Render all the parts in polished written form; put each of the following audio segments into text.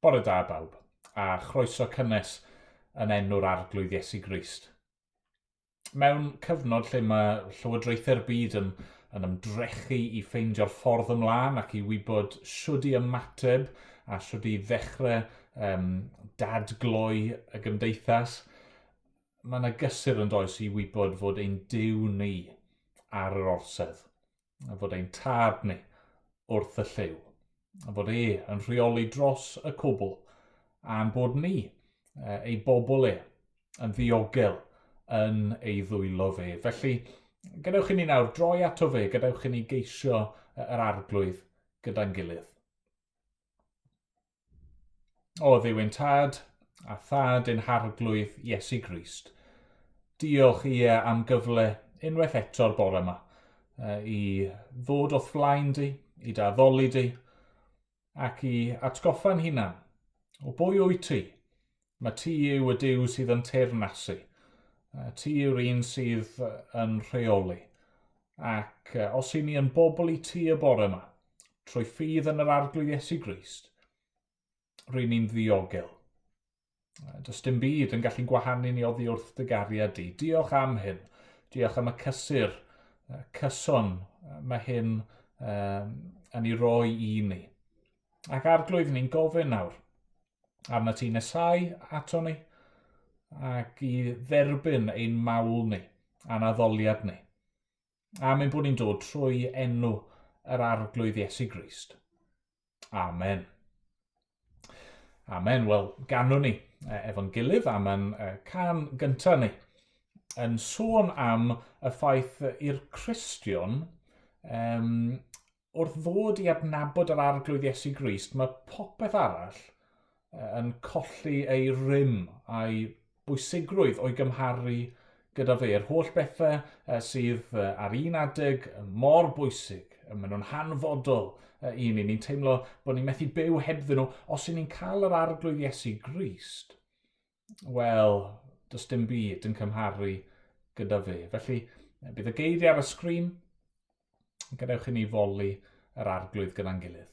Bore da bawb, a chroeso cynnes yn enw'r Arglwydd Iesu Grist. Mewn cyfnod lle mae llywodraethau'r byd yn ymdrechu i ffeindio'r ffordd ymlaen ac i wybod siwd i ymateb a siwd i ddechrau dadgloi y gymdeithas, mae yna gysur yn does i wybod fod ein Dduw ni ar yr orsedd, a fod ein tad ni wrth y lliw, a fod yn rheoli dros y cwbl, a'n bod ni, ei bobl yn ddiogel yn ei ddwylo fe. Felly, gadewch i ni nawr droi ato fe, gadewch i ni geisio yr arglwydd gyda'n gilydd. O Dduw ein tad, a thad ein harglwydd Iesu Grist. Diolch i am gyfle unwaith eto'r bore yma, i ddod o'th flaen di, i daddoli di, ac i atgoffa'n hunan. O bwy wyt ti? Mae ti yw y Duw sydd yn teyrnasu. Ti yw'r un sydd yn rheoli. Ac os i ni yn bobl i ti y bore yma, trwy ffydd yn yr arglwydd Iesu Grist, rydyn ni'n ddiogel. Does dim byd yn gallu gwahanu ni oddi wrth dy gariad di. Diolch am hyn. Diolch am y cysur, cyson mae hyn yn ei roi i ni. Ac arglwydd ni'n gofyn nawr arna ti nesau ato ni ac i dderbyn ein mawl ni a'n addoliad ni. A mynd bod ni'n dod trwy enw yr arglwydd Iesu Grist. Amen. Amen. Wel, ganwn ni efo'n gilydd am yn can gyntaf ni yn sôn am y ffaith i'r Cristion wrth ddod i adnabod yr arglwydd Iesu Grist, mae popeth arall yn colli ei rym a'i bwysigrwydd o'i gymharu gyda fe. Yr holl bethau sydd ar un adeg mor bwysig, maen nhw'n hanfodol i ni. Ni'n teimlo bod ni'n methu byw hebddyn nhw. Os ni'n cael yr arglwydd Iesu Grist, wel, does dim byd yn cymharu gyda fe. Felly, bydd y geiriau ar y sgrin, gadewch i ni foli yr arglwydd gyda'n gilydd.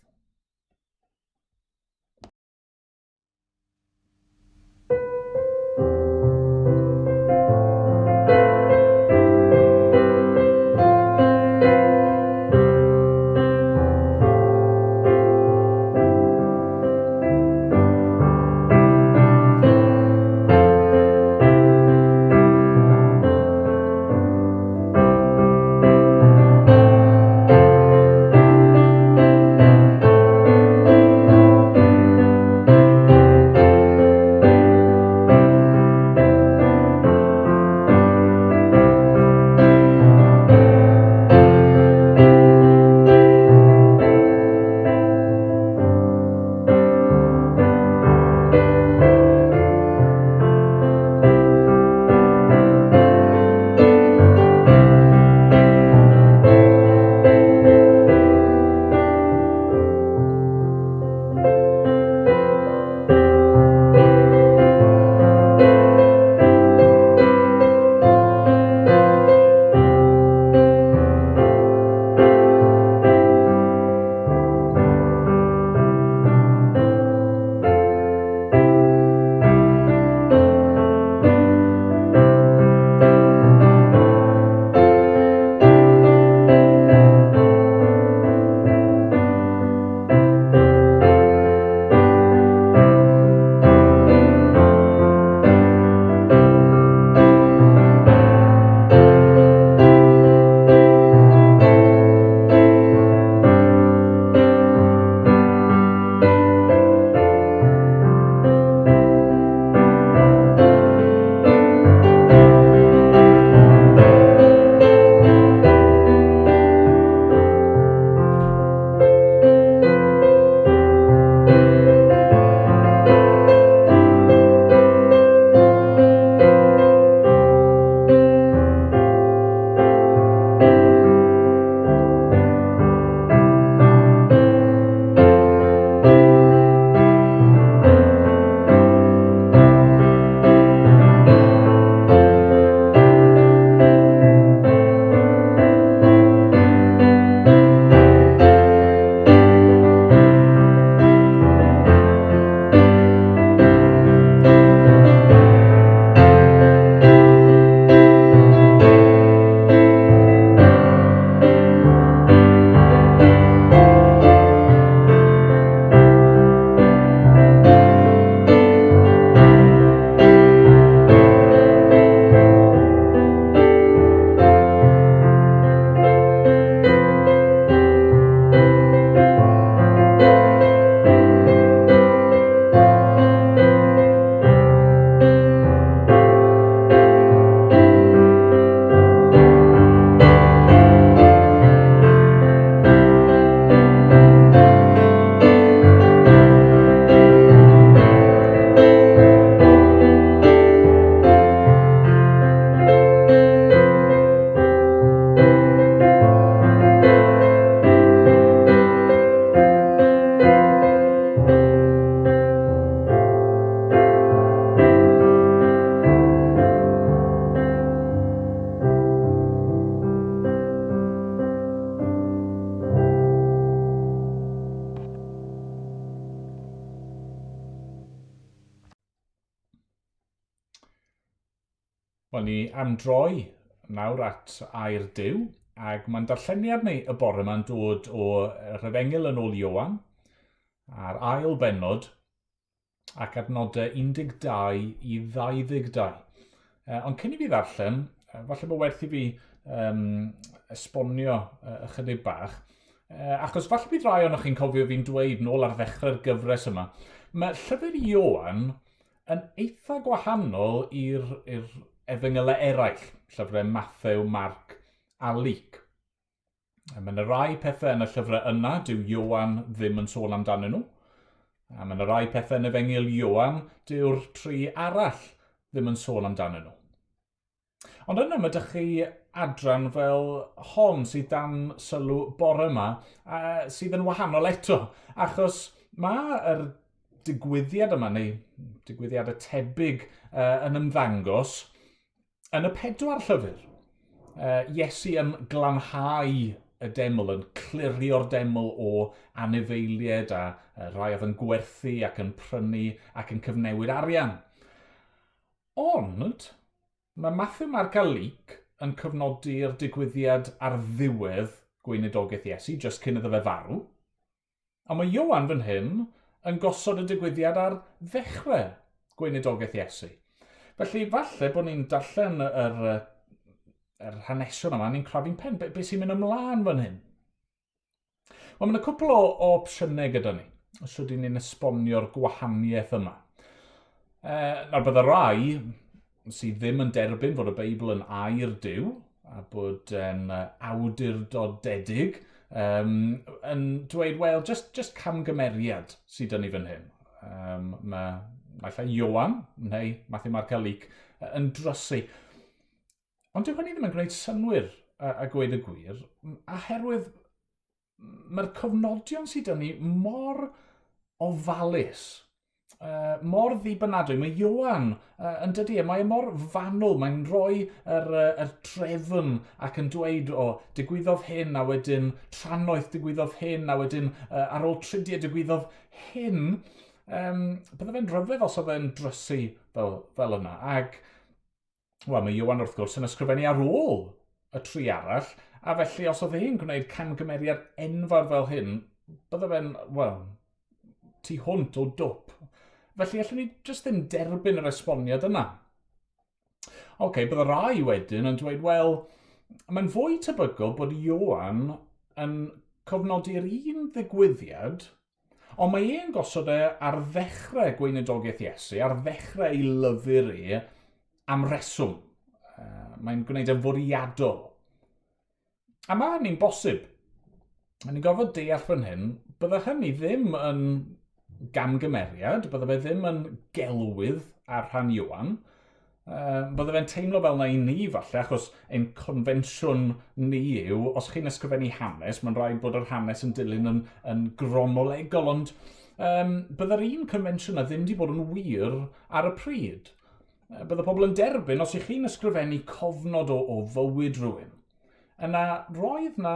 Wel, ni am droi nawr at air Dduw, ac mae'n darlleniad ni y bore yma'n dod o Rhefengil yn ôl Ioan, a'r ail bennod, ac adnodau 12 i 22. Ond cyn i fi ddarllen, falle bod werth i fi esbonio ychydig bach, achos falle bydd rai o'ch chi'n cofio fi'n dweud nôl ar ddechrau'r gyfres yma, mae llyfr Ioan yn eitha gwahanol i'r efengylau eraill, llyfrau Mathew, Marc a Luc. Mae yna rai pethau yn y llyfrau yna, dyw Ioan ddim yn sôn amdanyn nhw. A mae yna rai pethau yn efengyl Ioan, dyw'r tri arall ddim yn sôn amdanyn nhw. Ond yna mae ydych chi adran fel hon sydd dan sylw bore yma, sydd yn wahanol eto, achos mae'r digwyddiad yma, neu digwyddiad y tebyg yn ymddangos yn y 4 llyfr. Iesu yn glanhau y deml, yn clirio'r deml o anifeiliaid a rai oedd yn gwerthu ac yn prynu ac yn cyfnewid arian. Ond mae Mathew, Marc a Luc yn cyfnodi'r digwyddiad ar ddiwedd gweinidogaeth Iesu, jyst cyn iddo fe farw. A mae Ioan fan hyn yn gosod y digwyddiad ar ddechrau gweinidogaeth Iesu. Felly, falle bod ni'n darllen yr hanesion yma, ni'n crafu'n pen, beth sy'n mynd ymlaen fan hyn. Wel, mae'n cwpl o opsiynau gyda ni, os ydyn ni'n esbonio'r gwahaniaeth yma. Nawr bydd y rai sydd ddim yn derbyn fod y Beibl yn air Dduw, a bod yn awdurdodedig, yn dweud, wel, just camgymeriad sydd dyn ni fan hyn. Mae Ioan, neu Mathew, Marc a Luc, yn drysu. Ond dyw hynny ddim yn gwneud synwyr a gweud y gwir, oherwydd mae'r cofnodion sydd dyn ni mor ofalus, mor ddibynadwy. Mae Ioan yn dydy, mae mor fanwl, mae'n rhoi yr trefn ac yn dweud, digwyddodd hyn, a wedyn tranoeth digwyddodd hyn, a wedyn ar ôl tridiau digwyddodd hyn. Bydde fe'n rhyfedd os oedd e'n drysu fel yna. Ac mae Ioan wrth gwrs yn ysgrifennu ar ôl y tri arall, a felly os oedd e'n gwneud camgymeriad enfawr fel hyn, bydde fe'n, tu hwnt o dwp. Felly, allwn ni jyst ddim derbyn yr esboniad yna. Bydde rai wedyn yn dweud, wel, mae'n fwy tebygol bod Ioan yn cofnodi'r un ddigwyddiad, ond mae e'n gosod ar ddechrau gweinidogaeth Iesu, ar ddechrau ei lyfr am reswm. Mae'n gwneud yn fwriadol. A mae hynny'n bosib. Ni'n gofod deall fan hyn, bydde hynny ddim yn gamgymeriad, bydde fe ddim yn gelwydd ar rhan Ioan. Bydde fe'n teimlo fel na i ni falle, achos ein confensiwn ni yw, os chi'n ysgrifennu hanes, mae'n rhaid bod yr hanes yn dilyn yn gronolegol, ond bydde'r un confensiwn na ddim wedi bod yn wir ar y pryd. Bydde pobl yn derbyn os ych chi'n ysgrifennu cofnod o fywyd rhywun. Yna roedd na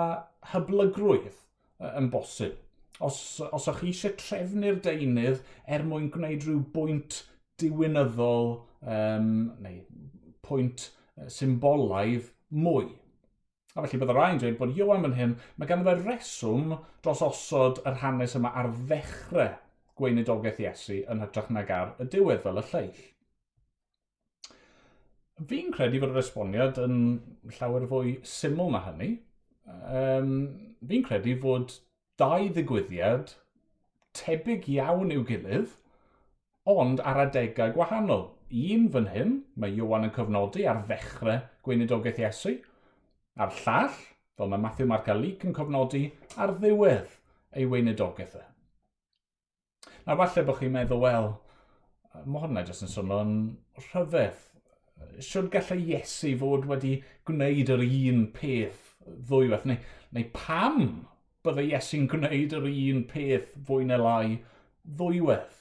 hyblygrwydd yn bosib. Os ych chi eisiau trefnu'r deunydd mwyn gwneud rhyw bwynt diwinyddol neu pwynt symbolaidd mwy. A felly bydd y rhaid dweud bod Ioan fan hyn, mae ganddo fe reswm dros osod yr hanes yma ar ddechrau gweinidogaeth Iesu yn hytrach nag ar y diwedd fel y lleill. Fi'n credu fod yr esboniad yn llawer fwy syml na hynny. Fi'n credu fod 2 ddigwyddiad tebyg iawn i'w gilydd, ond ar adegau gwahanol. Un fan hyn, mae Ioan yn cyfnodi ar ddechrau gweinidogaeth Iesu, a'r llall, fel mae Mathew, Marc a Luc yn cyfnodi ar ddiwedd ei weinidogaeth e. Nawr falle bod chi'n meddwl, wel, mae hwnna jyst yn swnio'n rhyfedd. Siwr gallai Iesu fod wedi gwneud yr un peth ddwywaith, neu pam bydde Iesu'n gwneud yr un peth fwy neu lai ddwywaith?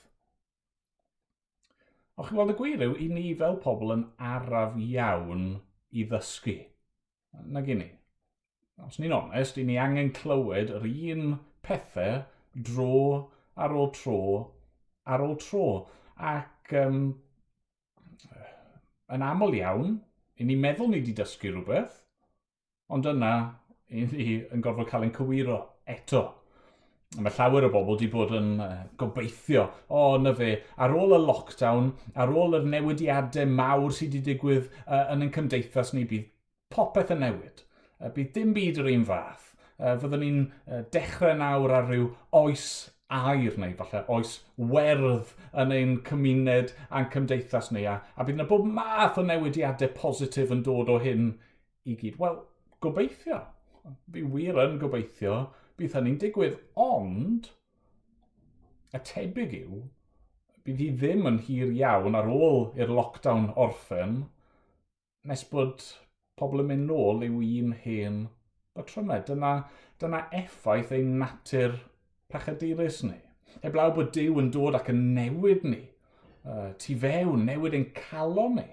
O'ch chi'n gweld y gwir yw, i ni fel pobl yn araf iawn i ddysgu. Nag i ni. Os ni'n onest, i ni angen clywed yr un pethau dro ar ôl tro ar ôl tro. Ac yn aml iawn, I ni meddwl ni wedi dysgu rhywbeth, ond yna i ni yn gorfod cael ein cywiro eto. Mae llawer o bobl wedi bod yn gobeithio, na fe, ar ôl y lockdown, ar ôl yr newidiadau mawr sydd wedi digwydd yn ein cymdeithas ni, bydd popeth yn newid. Bydd dim byd yr un fath. Fyddwn ni'n dechrau nawr ar ryw oes air, neu falle oes werdd yn ein cymuned a'n cymdeithas ni, a bydd yna bob math o newidiadau positif yn dod o hyn i gyd. Wel, gobeithio. Fi wir yn gobeithio bydd hynny'n digwydd, ond y tebyg yw bydd hi ddim yn hir iawn ar ôl i'r lockdown orffen nes bod pobl yn mynd nôl i'w un hen batrymau. Dyna effaith ein natur pechadurus ni. Heblaw bod Dduw yn dod ac yn newid ni, tu fewn, newid ein calon ni.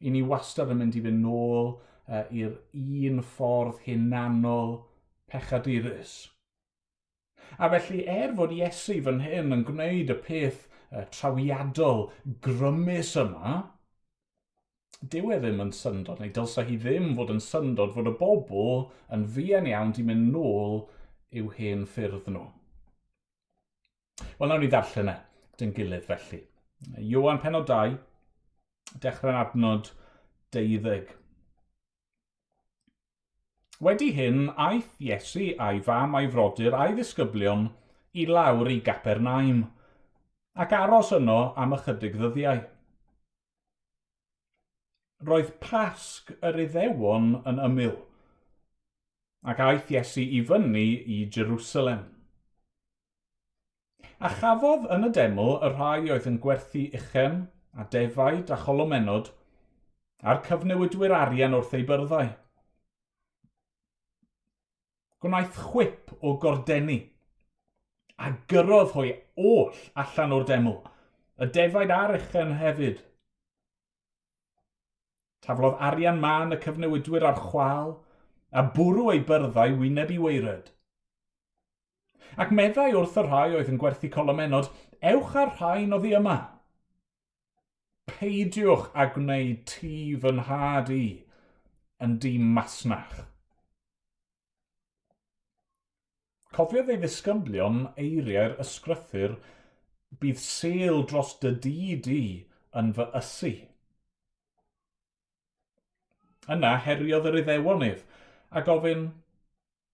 I ni wastad yn mynd i fynd nôl i'r un ffordd hunanol pechadurus. A felly, fod Iesu fan hyn yn gwneud y peth trawiadol, grymus yma, dyw e ddim yn syndod, neu dylsa hi ddim fod yn syndod fod y bobl yn fuan iawn di mynd nôl i'w hen ffyrdd nhw. Wel, nawn ni ddarllen dyn gilydd felly. Ioan pennod 2, dechrau'n adnod 12. Wedi hyn, aeth Iesu a'i fam a'i frodyr a'i ddisgyblion i lawr i Gapernaim, ac aros yno am ychydig ddyddiau. Roedd Pasg yr Iddewon yn ymyl, ac aeth Iesu i fyny i Jerusalem. A chafodd yn y deml y rhai oedd yn gwerthu uchen a defaid a cholomenod a'r cyfnewidwyr arian wrth ei byrddau. Gwnaeth chwip o gordeni a gyrrodd hwy oll allan o'r deml, y defaid a'r uchen hefyd. Taflodd arian man y cyfnewidwyr ar chwal a bwrw ei byrddau wyneb i weired. Ac meddai wrth y rhai oedd yn gwerthu colomenod, ewch ar rhain oddi yma. Peidiwch a gwneud tŷ fy nhad i yn dŷ masnach. Cofiodd ei ddisgyblion eiriau'r ysgrythyr, bydd sêl dros dy dŷ di yn fy ysu. Yna heriodd yr Iddewon ef, a gofyn,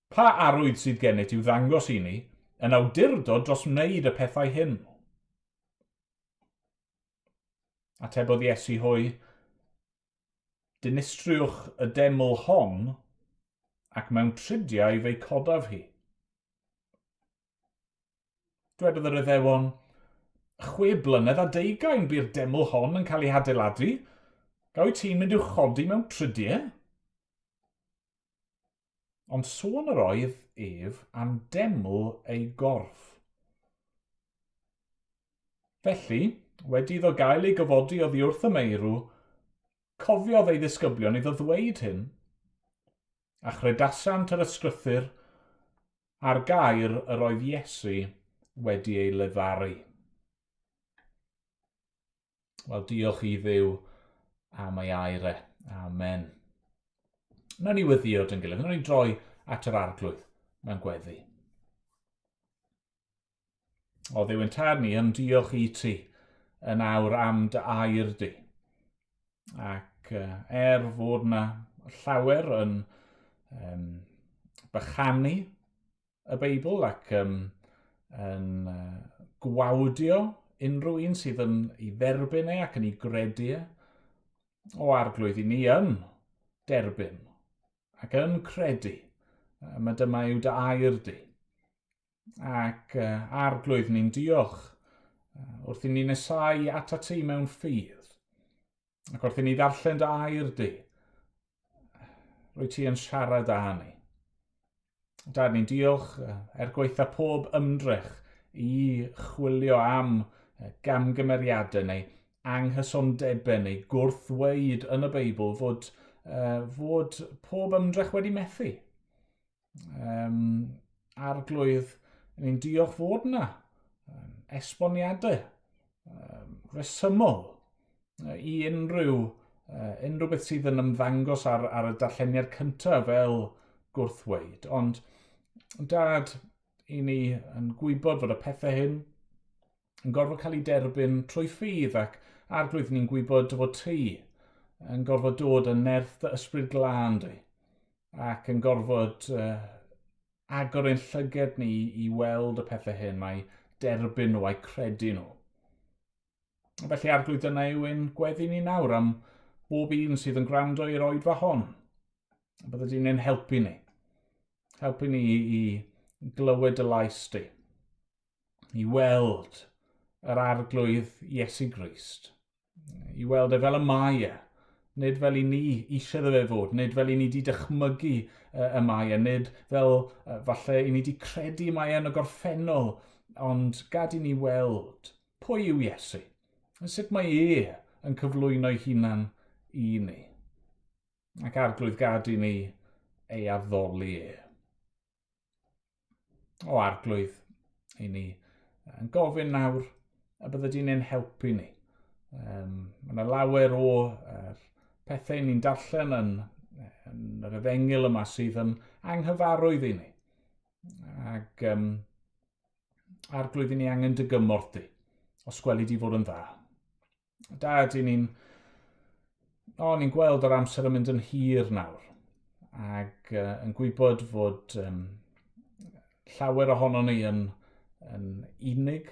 pa arwydd sydd gennyt i'w ddangos i ni, yn awdurdod dros wneud y pethau hyn? Atebodd Iesu hwy, dinistriwch y deml hon, ac mewn tridiau fe'i codaf hi. Dwedodd yr Iddewon, 6 blynedd a 20 by'r deml hon yn cael ei adeiladu, gawi ti'n mynd i'w chodi mewn tridiau? Ond sôn yr oedd ef am deml ei gorff. Felly, wedi iddo gael ei gyfodi oddi wrth y meirw, cofiodd ei ddisgyblion iddo ddweud hyn, a chredasant yr ysgrythyr ar gair yr oedd Iesu wedi ei lefaru. Wel, diolch i Dduw am ei air. Amen. Nawn ni weddio dyn gilydd, nawn ni droi at yr arglwydd mewn gweddi. O Dduw ein tad ni, yn diolch i ti yn awr am dy air di. Ac fod na llawer yn bychanu y Beibl ac yn gwawdio unrhyw un sydd yn ei dderbyn e ac yn ei gredu e, o arglwydd i ni yn derbyn ac yn credu mae dyma yw dy air di. Ac arglwydd ni'n diolch wrth i ni nesau ata ti mewn ffydd. Ac wrth i ni ddarllen dy air di, rwy ti yn siarad â ni. Dad, ni'n diolch gweitha pob ymdrech i chwilio am gamgymeriadau neu anghysondebau neu gwrthweid yn y Beibl fod pob ymdrech wedi methu. Arglwydd, ni'n diolch fod yna esboniadau resymol i unrhyw unrhyw beth sydd yn ymddangos ar y darlleniad cyntaf fel gwrthweud. Ond dad, i ni yn gwybod fod y pethau hyn yn gorfod cael ei derbyn trwy ffydd ac arglwydd ni'n gwybod fod ti yn gorfod dod yn nerth dy ysbryd glân di ac yn gorfod agor ein llyged ni i weld y pethau hyn a'i derbyn nhw a'i credu nhw. Felly arglwydd dyna yw ein gweddi ni nawr am bob un sydd yn gwrando i'r oedfa hon. Bydde di'n ein helpu ni. Helpu ni i glywed y lais di. I weld yr arglwydd Iesu Grist. I weld e fel y mae e. Nid fel i ni eisiau fe fod. Nid fel i ni wedi dychmygu y mae e. Nid fel falle i ni wedi credu mae e yn y gorffennol. Ond gad i ni weld pwy yw Iesu. Sut mae e yn cyflwyno'i hunan i ni. Ac arglwydd gad i ni ei addoli e. O arglwydd i ni yn gofyn nawr a bydde di'n ein helpu ni. Mae yna lawer o pethau ni'n darllen yn yr efengil yma sydd yn anghyfarwydd i ni. Ac arglwydd i ni angen dy gymorth di, os gweli di fod yn dda. Dad, ni'n gweld yr amser yn mynd yn hir nawr. Ac yn gwybod fod llawer ohono ni yn unig.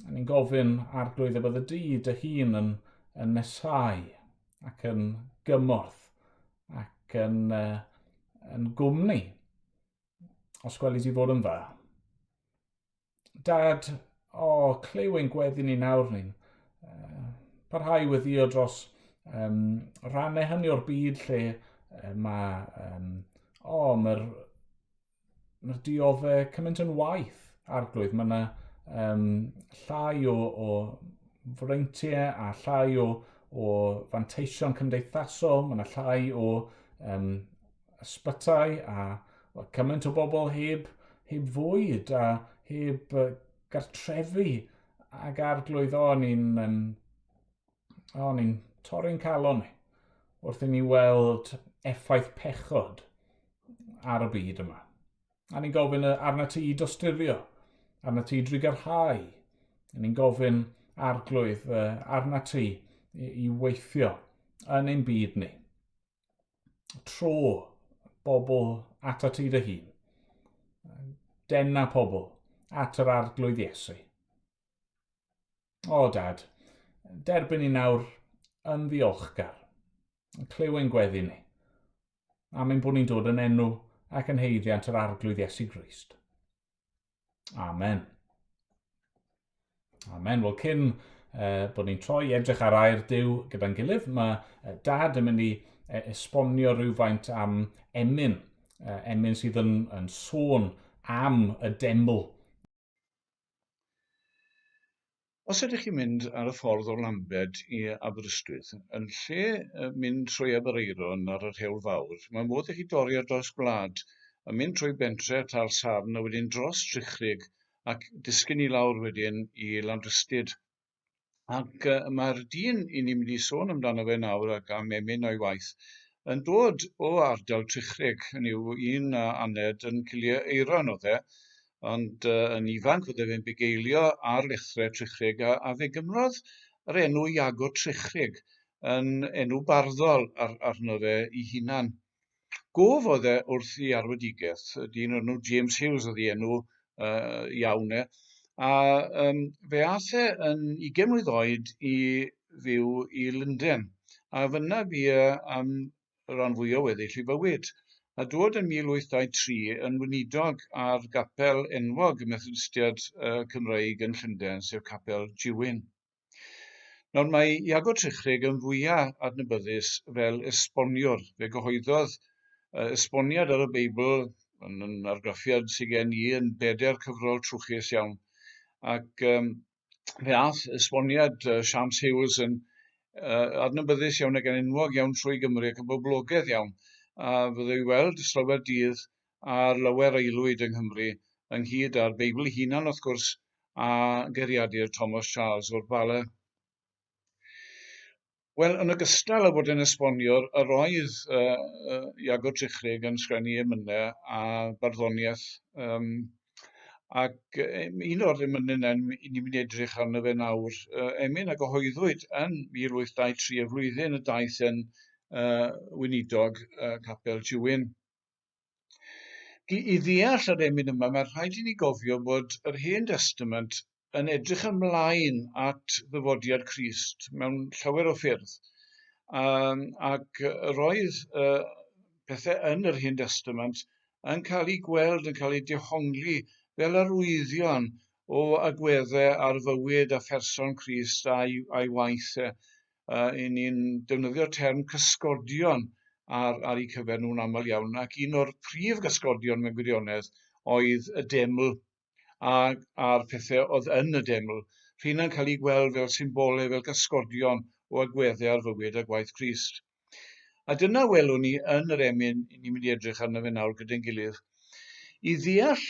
Ni'n gofyn arglwydd y bydde di dy hun yn nesau ac yn gymorth ac yn gwmni os gweli di fod yn dda. Dad, clyw ein gweddi ni nawr ni'n parhau weddio dros rannau hynny o'r byd lle mae'r dioddau cymaint yn waith arglwydd. Mae yna llai o freintiau a llai o fanteision cymdeithasol. Mae yna llai o ysbytau a cymaint o bobl heb fwyd a heb gartrefu ag arglwydd ni'n torri'n calon ni wrth i ni weld effaith pechod ar y byd yma. A ni'n gofyn arna ti i dosturio, arna ti i drigarhau. Ni'n gofyn arglwydd arna ti i weithio yn ein byd ni. Tro bobl ata ti dy hun. Dena pobl at yr arglwydd Iesu. O dad, derbyn ni nawr yn ddiolchgar. Clyw ein gweddi ni. Am ein bod ni'n dod yn enw ac yn heiddiant yr arglwydd Iesu Grist. Amen. Amen. Wel, cyn bod ni'n troi edrych ar air Dduw gyda'n gilydd, mae dad yn mynd i esbonio rhywfaint am Emyn. Emyn sydd yn sôn am y deml. Os ydych chi'n mynd ar y ffordd o Lambed i Aberystwyth, yn lle mynd trwy Aberaeron ar yr Hewl Fawr, mae modd i chi dorri ar dros gwlad a mynd trwy bentre Talsarn a wedyn dros Trichrug ac disgyn i lawr wedyn i Landrystyd. Ac mae'r dyn i ni'n mynd i sôn amdano fe nawr ac am Emyn o'i waith yn dod o ardal Trichrug, hynny yw un aned yn Cilio Eiron oedd e, ond yn ifanc oedd fe'n bugeilio ar lethrau Trichrug a fe gymrodd yr enw Iago Trichrug yn enw barddol arno fe ei hunan. Gof oedd e wrth ei arwedigaeth, dyn enw James Hughes oedd ei enw iawn e, a fe ath e yn 20 mlwydd oed i fyw i Lundain, a fyna bu am ran fwy o weddill ei fywyd. A dod yn 1823 yn weinidog ar gapel enwog y Methodistiaid Cymreig yn Llundain, sef capel Diwyn. Nawr mae Iago Trichrug yn fwyaf adnabyddus fel esboniwr. Fe gyhoeddodd esboniad ar y Beibl yn argraffiad sydd gen i yn 4 cyfrol trwchus iawn. Ac fe ath esboniad James Hughes yn adnabyddus iawn ac yn enwog iawn trwy Gymru ac yn boblogaidd iawn. A fydde i weld yslyfau dydd ar lawer aelwyd yng Nghymru ynghyd â'r Beibl ei hunan wrth gwrs a geiriadur Thomas Charles o'r Bala. Wel, yn ogystal â bod yn esbonio'r yr oedd Iago Trichrug yn sgwennu emynau a barddoniaeth. Ac un o'r emynau ni'n mynd i edrych arno fe nawr, Emyn a gyhoeddwyd yn 1823 y flwyddyn y daeth yn weinidog Capel Diwyn. I ddeall yr emyn yma, mae'n rhaid i ni gofio bod yr Hen Testament yn edrych ymlaen at ddyfodiad Crist mewn llawer o ffyrdd. Ac roedd pethau yn yr Hen Testament yn cael ei gweld, yn cael ei dehongli fel arwyddion o agweddau ar fywyd a pherson Crist a'i waith. I ni'n defnyddio'r term cysgodion ar eu cyfer nhw'n aml iawn, ac un o'r prif gysgodion mewn gwirionedd oedd y deml a'r pethau oedd yn y deml. Rhain yn cael ei gweld fel symbolau, fel gysgodion o agweddau ar fywyd a gwaith Crist. A dyna welwn ni yn yr emyn ni'n mynd i edrych arno fe nawr gyda'n gilydd. I ddeall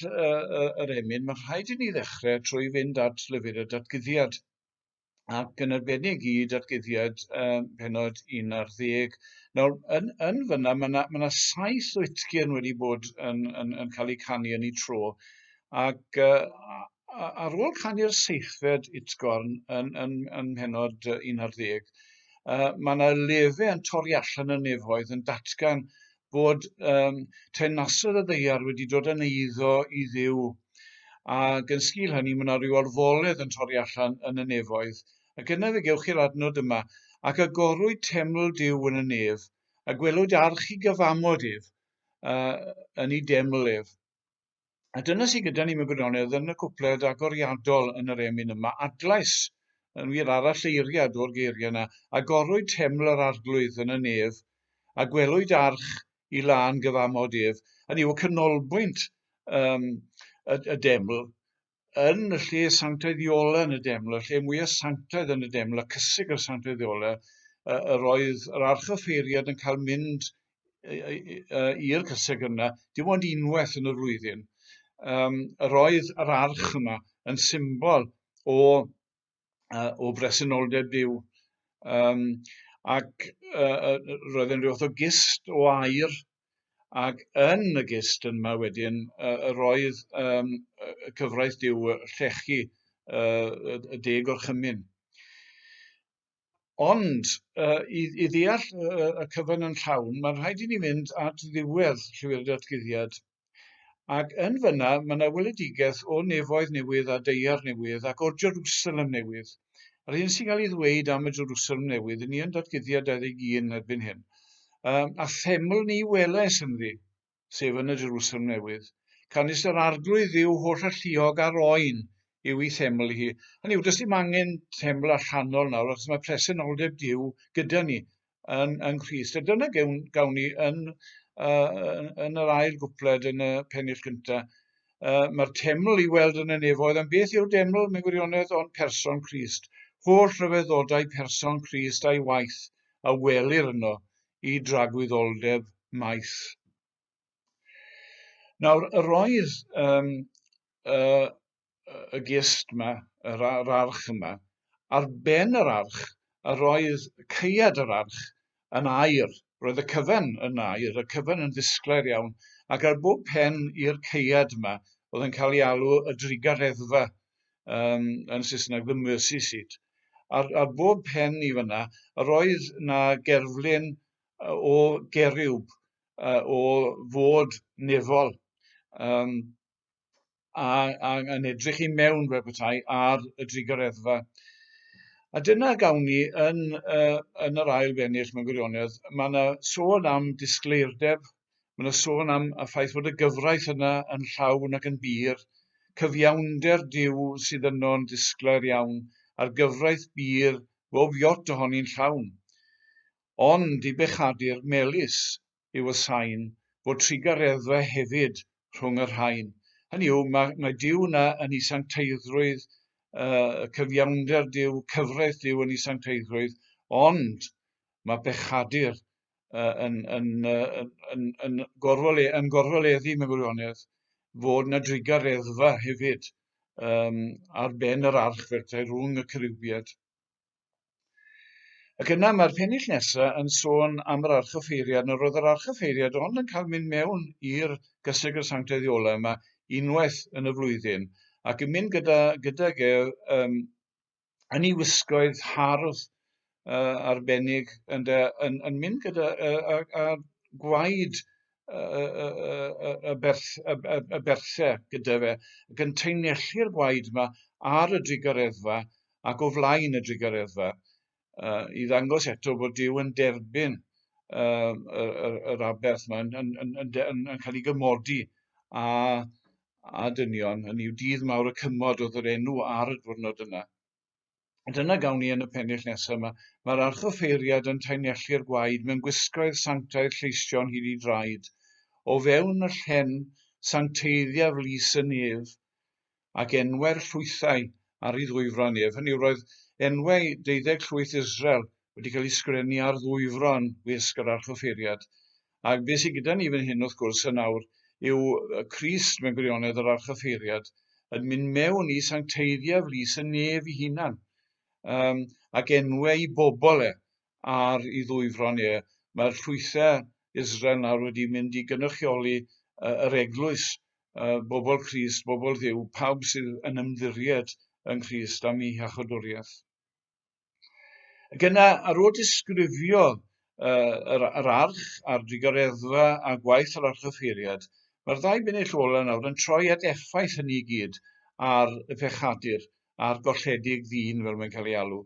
yr emyn, mae'n rhaid i ni ddechrau trwy fynd at lyfr y datguddiad. Ac yn arbennig i datguddiad pennod 11. Nawr, yn fyna, mae 'na 7 wytgyn wedi bod yn cael eu canu yn eu tro. Ac ar ôl canu'r 7fed utgorn yn pennod 11, mae 'na lefau yn torri allan y nefoedd yn datgan bod teyrnasoedd y ddaear wedi dod yn eiddo i Dduw. Ac yn sgil hynny, mae 'na ryw arfoledd yn torri allan yn y nefoedd. Ac yna fe gewch chi'r adnod yma. Ac agorwyd teml Dduw yn y nef, a gwelwyd arch i gyfamod ef yn ei deml ef. A dyna sydd gyda ni mewn gwirionedd yn y cwpled agoriadol yn yr emyn yma, adlais yn wir arall eiriad o'r geiriau yna. Agorwyd teml yr Arglwydd yn y nef, a gwelwyd arch i lân gyfamod ef. Hynny yw, canolbwynt y deml yn y lle sanctaiddiola yn y deml, y lle mwyaf sanctaidd yn y deml, a cysig yr sanctaiddiola, yr oedd yr arch offeiriad yn cael mynd i'r cysig yna, dim ond unwaith yn y flwyddyn. Yr oedd yr arch yma yn symbol o bresenoldeb Dduw. Ac roedd yn rhywbeth o gist o aur, ac yn y gist yma wedyn, yr oedd y cyfraith Dduw llechi y deg orchymyn. Ond i ddeall y cyfan yn llawn, mae'n rhaid i ni fynd at ddiwedd Llyfr y Datguddiad. Ac yn fyna, mae yna weledigaeth o nefoedd newydd a deiar newydd ac o'r Jerusalem newydd. Yr hyn sy'n cael ei ddweud am y Jerusalem newydd, yn un Datguddiad 21 erbyn hyn. A theml ni welais ynddi, sef yn y Jerusalem newydd. Canis yr Arglwydd Dduw holl alluog ar oen yw ei theml hi. Hynny yw, does dim angen teml allanol nawr, achos mae presenoldeb Dduw gyda ni yn Christ. A dyna gawn ni yn yr ail gwpled yn y pennill gyntaf. Mae'r teml i weld yn y nefoedd, am beth yw'r deml mewn gwirionedd, ond person Christ. Holl rhyfeddodau person Christ a'i waith, a welir yno i dragwyddoldeb maith. Nawr, yr oedd y gist yma, yr arch yma, ar ben yr arch, yr oedd ceuad yr arch yn aur. Roedd y cyfan yn aur, y cyfan yn ddisglair iawn, ac ar bob pen i'r ceuad yma, oedd yn cael ei alw y drigareddfa, yn Saesneg, the mercy seat. Ar bob pen i fyna, yr oedd yna gerflun o geriwb, o fod nefol, a'n edrych i mewn fel petai ar y drigareddfa. A dyna gawn ni yn yr ail bennill mewn gwirionedd. Mae yna sôn am disgleirdeb, mae yna sôn am y ffaith bod y gyfraith yna yn llawn ac yn bir, cyfiawnder Dduw sydd yno'n disglair iawn, a'r gyfraith bir bob iot ohoni'n llawn. Ond i bechadu'r melys yw y sain bod trigareddfa hefyd rhwng yr rhain. Hynny yw, mae Dduw yna yn ei sancteiddrwydd, cyfiawnder Dduw, cyfraith Dduw yn ei sancteiddrwydd, ond mae bechadur yn gorfoleddu mewn gwirionedd fod yna drigareddfa hefyd ar ben yr arch fel rhwng y cyriwbiad. Ac yna mae'r pennill nesaf yn sôn am yr archoffeiriad, na roedd yr archoffeiriad ond yn cael mynd mewn i'r gyseg y sanctaidd yma unwaith yn y flwyddyn, ac yn mynd gyda yn ei wisgoedd hardd arbennig, yn mynd gyda gwaed y berthau gyda fe, ac yn teinellu'r gwaed yma ar y drigareddfa ac o flaen y drigareddfa, i ddangos eto bod Dduw yn derbyn yr aberth yma yn cael ei gymodi a dynion, hynny yw dydd mawr y cymod oedd yr enw ar y diwrnod yna. Dyna gawn ni yn y pennill nesaf yma. Mae'r archoffeiriad yn teinellu'r gwaed mewn gwisgoedd sanctaidd lleision hyd i draed, o fewn y llen sancteiddia flis y nef, ac enwau'r llwythau ar ei ddwyfron ef. Hynny yw, roedd enwau 12 llwyth Israel wedi cael ei sgrennu ar ddwyfron wisg yr archoffeiriad. Ac beth sydd gyda ni fan hyn wrth gwrs yn nawr yw Crist mewn gwirionedd yr archoffeiriad yn mynd mewn i sancteiddia flis y nef ei hunan, ac enwau bobl ar ei ddwyfron e. Mae'r llwythau Israel nawr wedi mynd i gynrychioli yr Eglwys, bobl Crist, bobl Dduw, pawb sydd yn ymddiried yn Crist am ei hachodwriaeth. Ac yna, ar ôl disgrifio yr arch a'r drigareddfa a gwaith yr archoffeiriad, mae'r ddau bennill ola nawr yn troi at effaith hynny i gyd ar y pechadur, a'r golledig ddyn fel mae'n cael ei alw.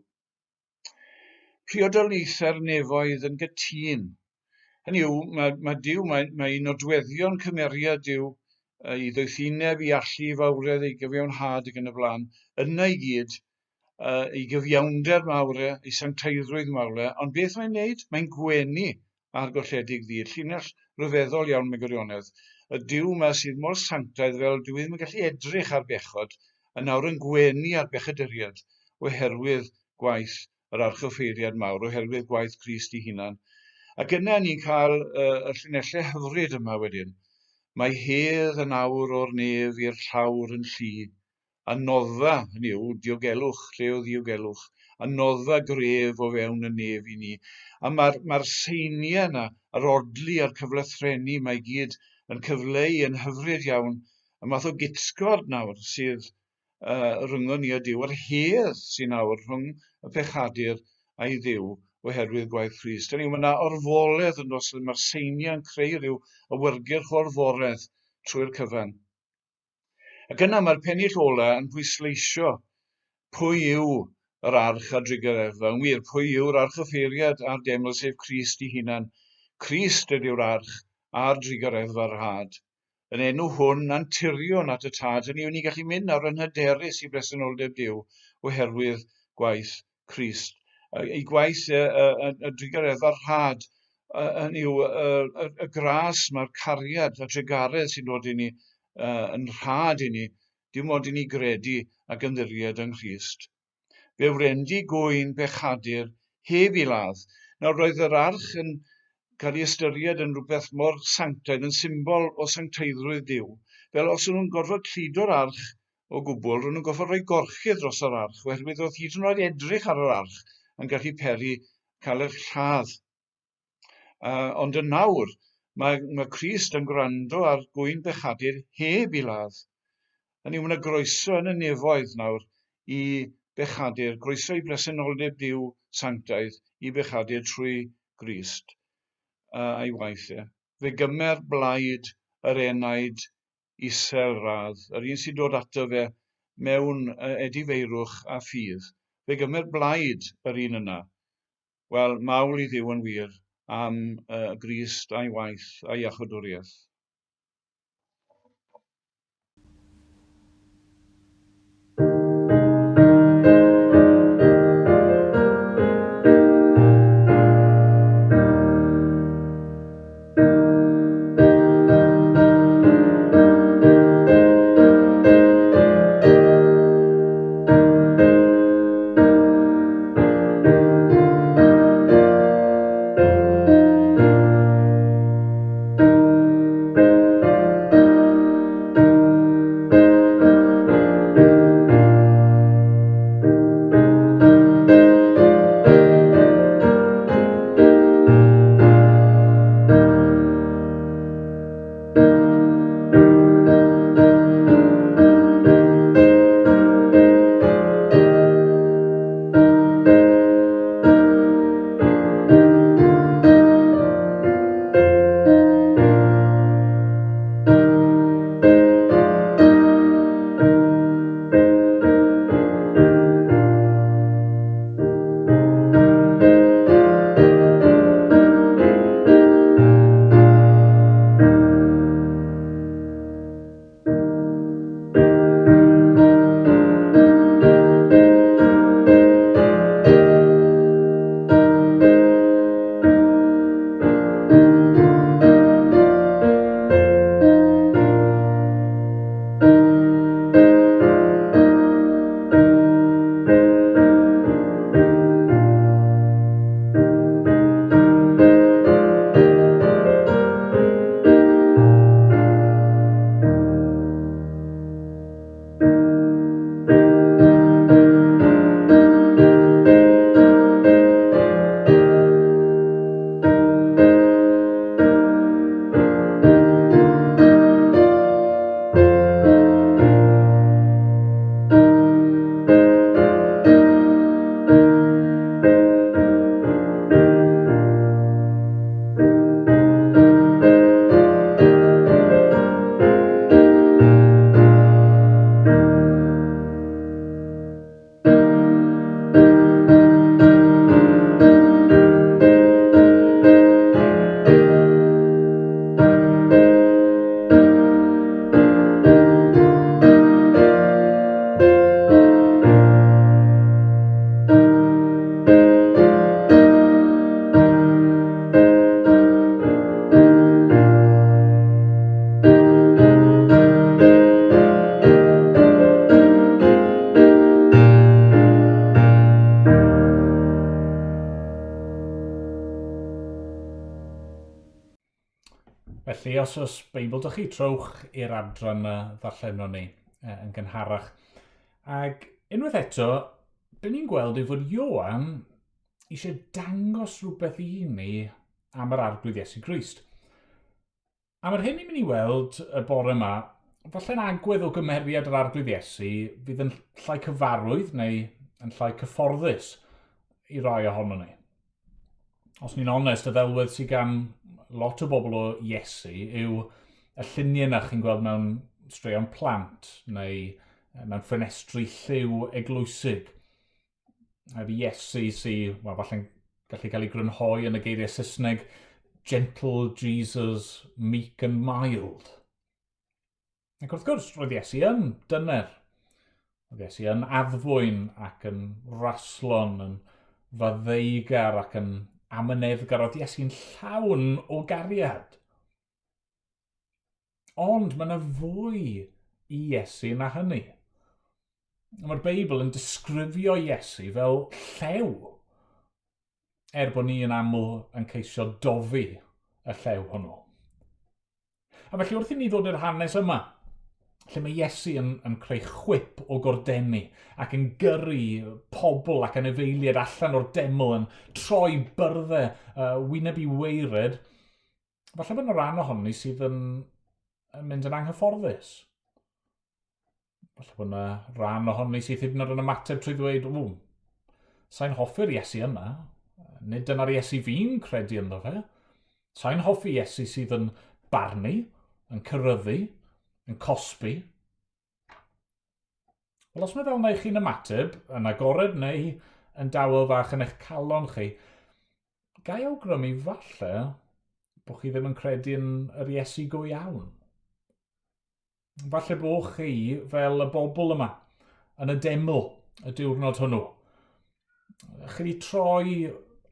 Priodolaethau'r nefoedd yn gytun. Hynny yw, mae Dduw, mae nodweddion cymeriad Dduw i ddoethineb, i allu, i fawredd, i gyfiawnhad ac yn y blaen, yna i gyd, ei gyfiawnder mawr, ei sancteiddrwydd mawr, ond beth mae'n wneud? Mae'n gwenu ar golledig ddydd, llinell ryfeddol iawn mewn gwirionedd. Y Dduw yma sydd mor sanctaidd fel Dduw ddim yn gallu edrych ar bechod, yn nawr yn gwenu ar bechaduriad oherwydd gwaith yr archoffeiriad mawr, oherwydd gwaith Crist ei hunan. Ac yna ni'n cael y llinellau hyfryd yma wedyn. Mae hedd yn awr o'r nef i'r llawr yn llu, a noddfa, hynny yw, diogelwch, lle o ddiogelwch, a noddfa gref o fewn y nef i ni. A mae'r seiniau yna, yr odli a'r cyflethreni, mae gyd yn cyfleu yn hyfryd iawn, y math o gitsgod nawr sydd rhyngon ni a Dduw, a'r hedd sy'n nawr rhwng y pechadur a'i Dduw oherwydd gwaith Crist. Hynny yw, mae yna orfoledd yn dos, mae'r seiniau yn creu rhyw awyrgylch o orforedd trwy'r cyfan. Ac yna mae'r pennill ola yn pwysleisio pwy yw yr arch a drigareddfa. Yn wir, pwy yw'r archoffeiriad a'r deml sef Crist ei hunan. Crist ydyw'r arch a'r drigareddfa'r had. Yn enw hwn anturion at y tad. Hynny yw, ni'n gallu mynd nawr yn hyderus i bresenoldeb Dduw oherwydd gwaith Crist. Ei gwaith y drigareddfa'r had, hynny yw, y gras, mae'r cariad, y tregaredd sy'n dod i ni, yn rhad i ni, dim ond i ni gredu ac ymddiried yng Nghrist. Fe wrendi gwyn bechadur heb i ladd. Nawr, roedd yr arch yn cael ei ystyried yn rhywbeth mor sanctaidd, yn symbol o sancteiddrwydd Dduw. Fel os o'n nhw'n gorfod cludo'r arch o gwbl, ro'n nhw'n gorfod rhoi gorchydd dros yr arch, oherwydd oedd hyd yn oed edrych ar yr arch yn gallu peri cael eich lladd. Ond yn nawr, mae Crist yn gwrando ar gwyn bechadur heb i ladd. Hynny yw, mae yna groeso yn y nefoedd nawr i bechadur, groeso i bresenoldeb Dduw sanctaidd i bechadur trwy Crist a'i waith e. Fe gymer blaid yr enaid isel radd, yr un sy'n dod ato fe mewn edifeirwch a ffydd. Fe gymer blaid yr un yna. Wel, mawl i Dduw yn wir am Grist a'i waith a'i achodwriaeth. Felly, os oes Beibl dych chi, trowch i'r adran ddarllenon ni yn gynharach. Ac unwaith eto, be ni'n gweld yw fod Ioan eisiau dangos rhywbeth i ni am yr arglwydd Iesu Grist. A mae'r hyn ni'n mynd i weld y bore yma, falle'n agwedd o gymeriad yr arglwydd Iesu fydd yn llai cyfarwydd neu yn llai cyfforddus i rai ohono ni. Os ni'n onest, y ddelwedd sydd gan lot o bobl o Iesu yw y lluniau na chi'n gweld mewn straeon plant neu mewn ffenestri lliw eglwysig. Yr Iesu sydd, falle'n gallu cael ei grynhoi yn y geiriau Saesneg, gentle Jesus, meek and mild. Ac wrth gwrs, roedd Iesu yn dyner. Roedd Iesu yn addfwyn ac yn raslon, yn faddeugar ac yn amyneddgar. Roedd Iesu'n llawn o gariad. Ond mae yna fwy i Iesu na hynny. Mae'r Beibl yn disgrifio Iesu fel llew, bod ni yn aml yn ceisio dofi y llew hwnnw. A felly wrth i ni ddod i'r hanes yma, lle mae Iesu yn creu chwip o gordeni ac yn gyrru pobl ac yn efeiliad allan o'r deml, yn troi byrddau wyneb i weired, falle bod yna rhan ohoni sydd yn mynd yn anghyfforddus. Falle bod yna rhan ohoni sydd hyd yn oed yn ymateb trwy ddweud, sa'n hoffi'r Iesu yma, nid dyna'r Iesu fi'n credu ynddo fe. Sa'n hoffi Iesu sydd yn barnu, yn cyryddu, yn cosbi. Wel, os mae fel na chi'n ymateb, yn agored neu yn dawel fach yn eich calon chi, gai awgrymu falle bod chi ddim yn credu yn yr Iesu go iawn. Falle bod chi fel y bobl yma, yn y deml y diwrnod hwnnw. Chi wedi troi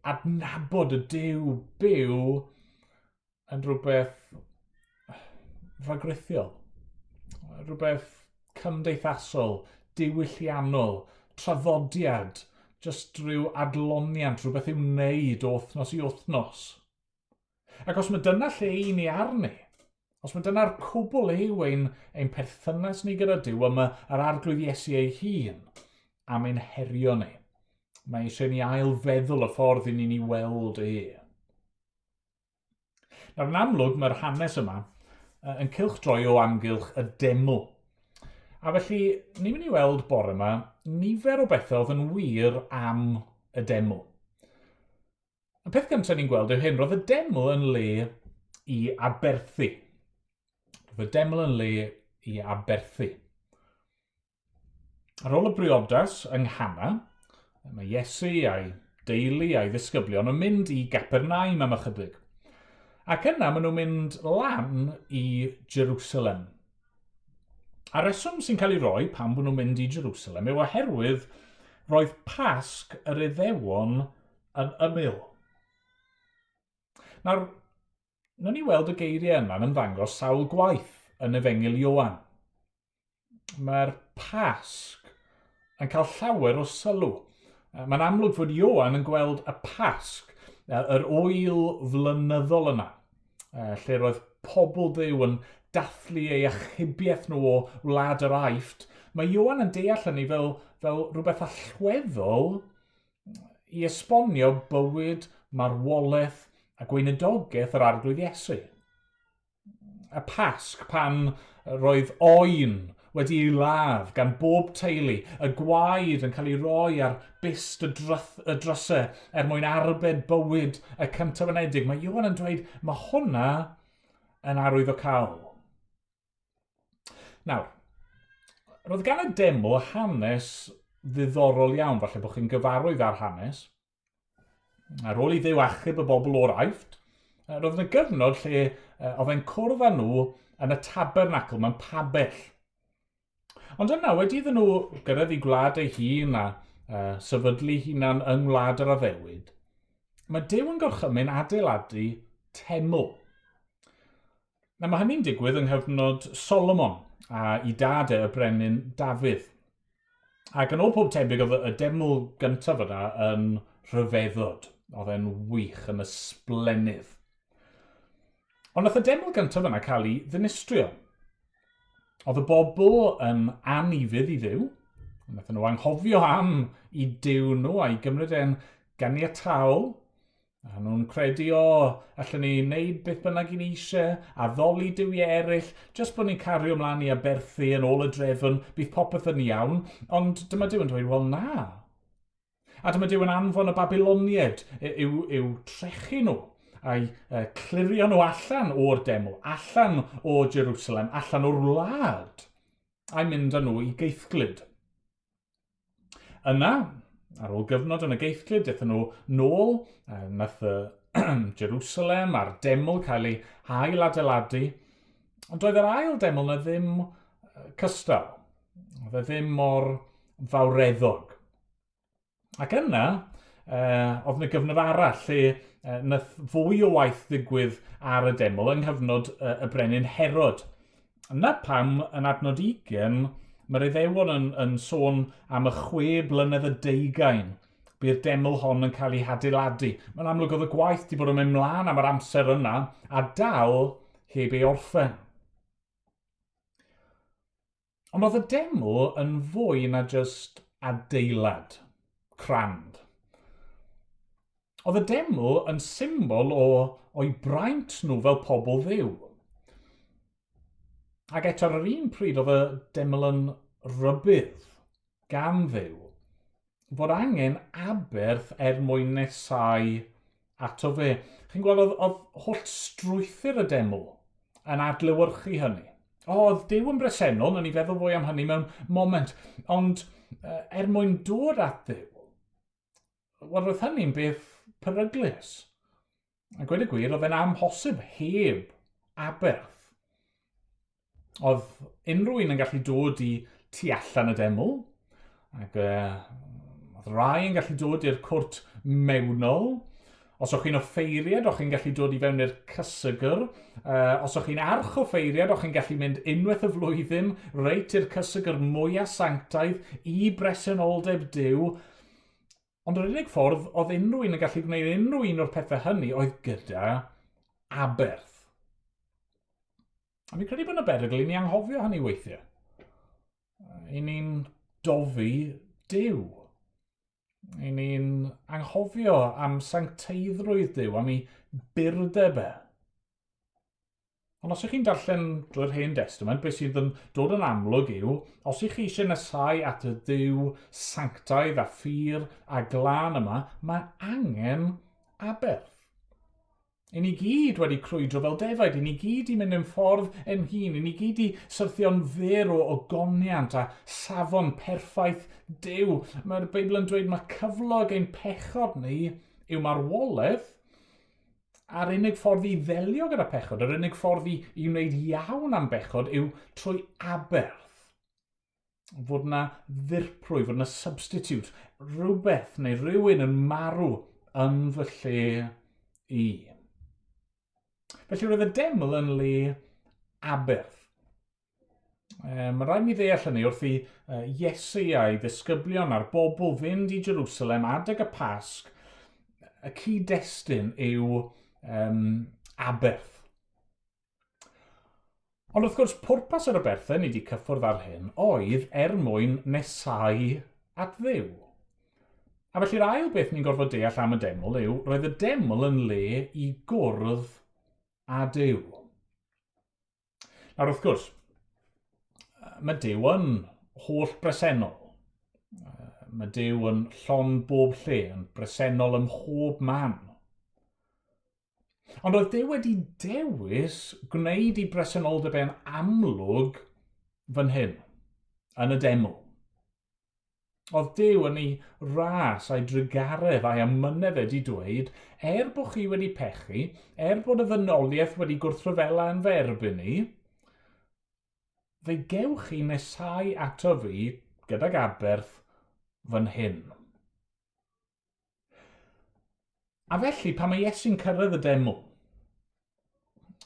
adnabod y Dduw byw yn rhywbeth rhagrithiol. Rhywbeth cymdeithasol, diwylliannol, traddodiad, jyst rhyw adloniant, rhywbeth i'w wneud o wythnos i wythnos. Ac os mae dyna lle i ni arni, os mae dyna'r cwbl yw ein perthynas ni gyda Dduw, yma yr arglwydd Iesu ei hun am ein herio ni. Mae eisiau ni ailfeddwl y ffordd i ni'n ei weld Nawr, yn amlwg, mae'r hanes yma yn cylchdroi o amgylch y deml. A felly, ni'n mynd i weld bore yma nifer o bethau oedd yn wir am y deml. Y peth gyntaf ni'n gweld yw hyn, roedd y deml yn le i aberthu. Roedd y deml yn le i aberthu. Ar ôl y briodas yng Nghana, mae Iesu a'i deulu a'i ddisgyblion yn mynd i Gapernaum am ychydig. Ac yna maen nhw'n mynd lan i Jerusalem. A reswm sy'n cael ei roi pan bod nhw'n mynd i Jerusalem yw oherwydd roedd Pasg yr Iddewon yn ymyl. Nawr, nawn ni weld y geiriau yna'n ymddangos sawl gwaith yn Efengil Ioan. Mae'r Pasg yn cael llawer o sylw. Mae'n amlwg fod Ioan yn gweld y Pasg, yr oil flynyddol yna, lle roedd pobl Dduw yn dathlu ei achubiaeth nhw o wlad yr Aifft. Mae Ioan yn deall hynny fel rhywbeth allweddol i esbonio bywyd, marwolaeth a gweinidogaeth yr arglwydd Iesu. Y Pasg pan roedd oen wedi ei ladd gan bob teulu, y gwaed yn cael ei roi ar bist y drysau mwyn arbed bywyd y cyntaf-enedig. Mae Ioan yn dweud, mae hwnna yn arwyddocaol. Nawr, roedd gan y deml hanes ddiddorol iawn, falle bod chi'n gyfarwydd ar hanes. Ar ôl i Dduw achub y bobl o'r Aifft, roedd yna gyfnod lle oedd e'n cwrdd â nhw yn y tabernacl mewn pabell. Ond yna wedi iddyn nhw gyrraedd i gwlad ei hun a sefydlu hunan yng ngwlad yr Addewid, mae Duw yn gorchymyn adeiladu teml. Mae hynny'n digwydd yng nghyfnod Solomon a i dad y brenin Dafydd. Ac yn ôl pob tebyg oedd y deml gyntaf yna yn rhyfeddod. Oedd e'n wych, yn ysblenydd. Ond nath y deml gyntaf yna cael ei ddinistrio. Oedd y bobl yn anifydd i Dduw. Nath nhw anghofio am i Dduw nhw a'i gymryd e'n ganiataol. A nhw'n credu, allan ni wneud beth bynnag i ni eisiau, a ddoli Duwiau eraill, jyst bod ni'n cario ymlaen i aberthu yn ôl y drefn, bydd popeth yn iawn, ond dyma Duw yn dweud, wel na. A dyma Duw yn anfon y Babyloniad i'w trechu nhw, a'i clirio nhw allan o'r deml, allan o Jerusalem, allan o'r wlad, a'i mynd â nhw i geithglyd. Yna, ar ôl gyfnod yn y geithglyd, daethon nhw nôl, nath Jerusalem a'r deml cael ei hail adeiladu, ond doedd yr ail deml na ddim cystal. Oedd e ddim mor fawreddog. Ac yna, oedd yna gyfnod arall lle nath fwy o waith ddigwydd ar y deml yng nghyfnod y brenin Herod. Yna pam yn adnod 20, mae'r Iddewon yn sôn am y 6 blynedd y 20 bydd deml hon yn cael ei adeiladu. Mae'n amlwg oedd y gwaith wedi bod yn mynd mlaen am yr amser yna a dal heb ei orffen. Ond oedd y deml yn fwy na just adeilad, crand. Oedd y deml yn symbol o'i braint nhw fel pobl Dduw. Ac eto ar yr un pryd oedd y deml yn rybydd gan Dduw fod angen aberth mwyn nesau ato fe. Chi'n gweld oedd holl strwythyr y deml yn adlewyrchu hynny. Oedd Duw yn bresennol, na ni feddwl fwy am hynny mewn moment, ond mwyn dod at Dduw, wel roedd hynny'n beth peryglus. A gweud y gwir, oedd e'n amhosib heb aberth. Oedd unrhyw un yn gallu dod i tu allan y deml, ac oedd rai yn gallu dod i'r cwrt mewnol. Os o'ch chi'n offeiriad, o'ch chi'n gallu dod i fewn i'r cysygr. Os o'ch chi'n archoffeiriad, o'ch chi'n gallu mynd unwaith y flwyddyn, reit i'r cysygr mwyaf sanctaidd i bresenoldeb Duw. Ond yr unig ffordd oedd unrhyw un yn gallu gwneud unrhyw un o'r pethau hynny oedd gyda aberth. A mi credu bod yn y berygl i ni anghofio hynny weithiau. I ni'n dofi Duw. I ni'n anghofio am sancteiddrwydd Duw, am ei byrdeb e. Ond os ych chi'n darllen drwy'r Hen Testament, beth sydd yn dod yn amlwg yw, os ych chi eisiau nesau at y Duw sanctaidd a ffyr a glân yma, mae angen aberth. I ni gyd wedi crwydro fel defaid, i ni gyd i mynd yn ffordd ein hun, i ni gyd i syrthio'n fyr o ogoniant a safon perffaith Duw. Mae'r Beibl yn dweud mae cyflog ein pechod ni yw marwolaeth, a'r unig ffordd i ddelio gyda pechod, yr unig ffordd i wneud iawn am bechod yw trwy aberth. Fod na ddirprwy, fod na substitute, rhywbeth neu rhywun yn marw yn fy lle i. Felly roedd y deml yn le aberth. Mae rhaid mi ddeall hynny wrth i Iesu a'i ddisgyblion a'r bobl fynd i Jerusalem adeg y Pasg, y cyd-destun yw aberth. Ond wrth gwrs, pwrpas yr aberthau ni wedi cyffwrdd ar hyn oedd mwyn nesau at Dduw. A felly'r ail beth ni'n gorfod deall am y deml yw, roedd y deml yn le i gwrdd a Duw. Nawr wrth gwrs, mae Duw yn holl bresennol. Mae Duw yn llon bob lle, yn bresennol ym mhob man. Ond oedd Duw wedi dewis gwneud ei bresenoldeb e'n amlwg fan hyn, yn y deml. Oedd Duw yn ei ras a'i drygaredd a'i amynedd wedi dweud, bod chi wedi pechu, bod y ddynoliaeth wedi gwrthryfela yn fy erbyn ni, fe gewch chi nesau ato fi gydag aberth fan hyn. A felly, pan mae Iesu'n cyrraedd y deml,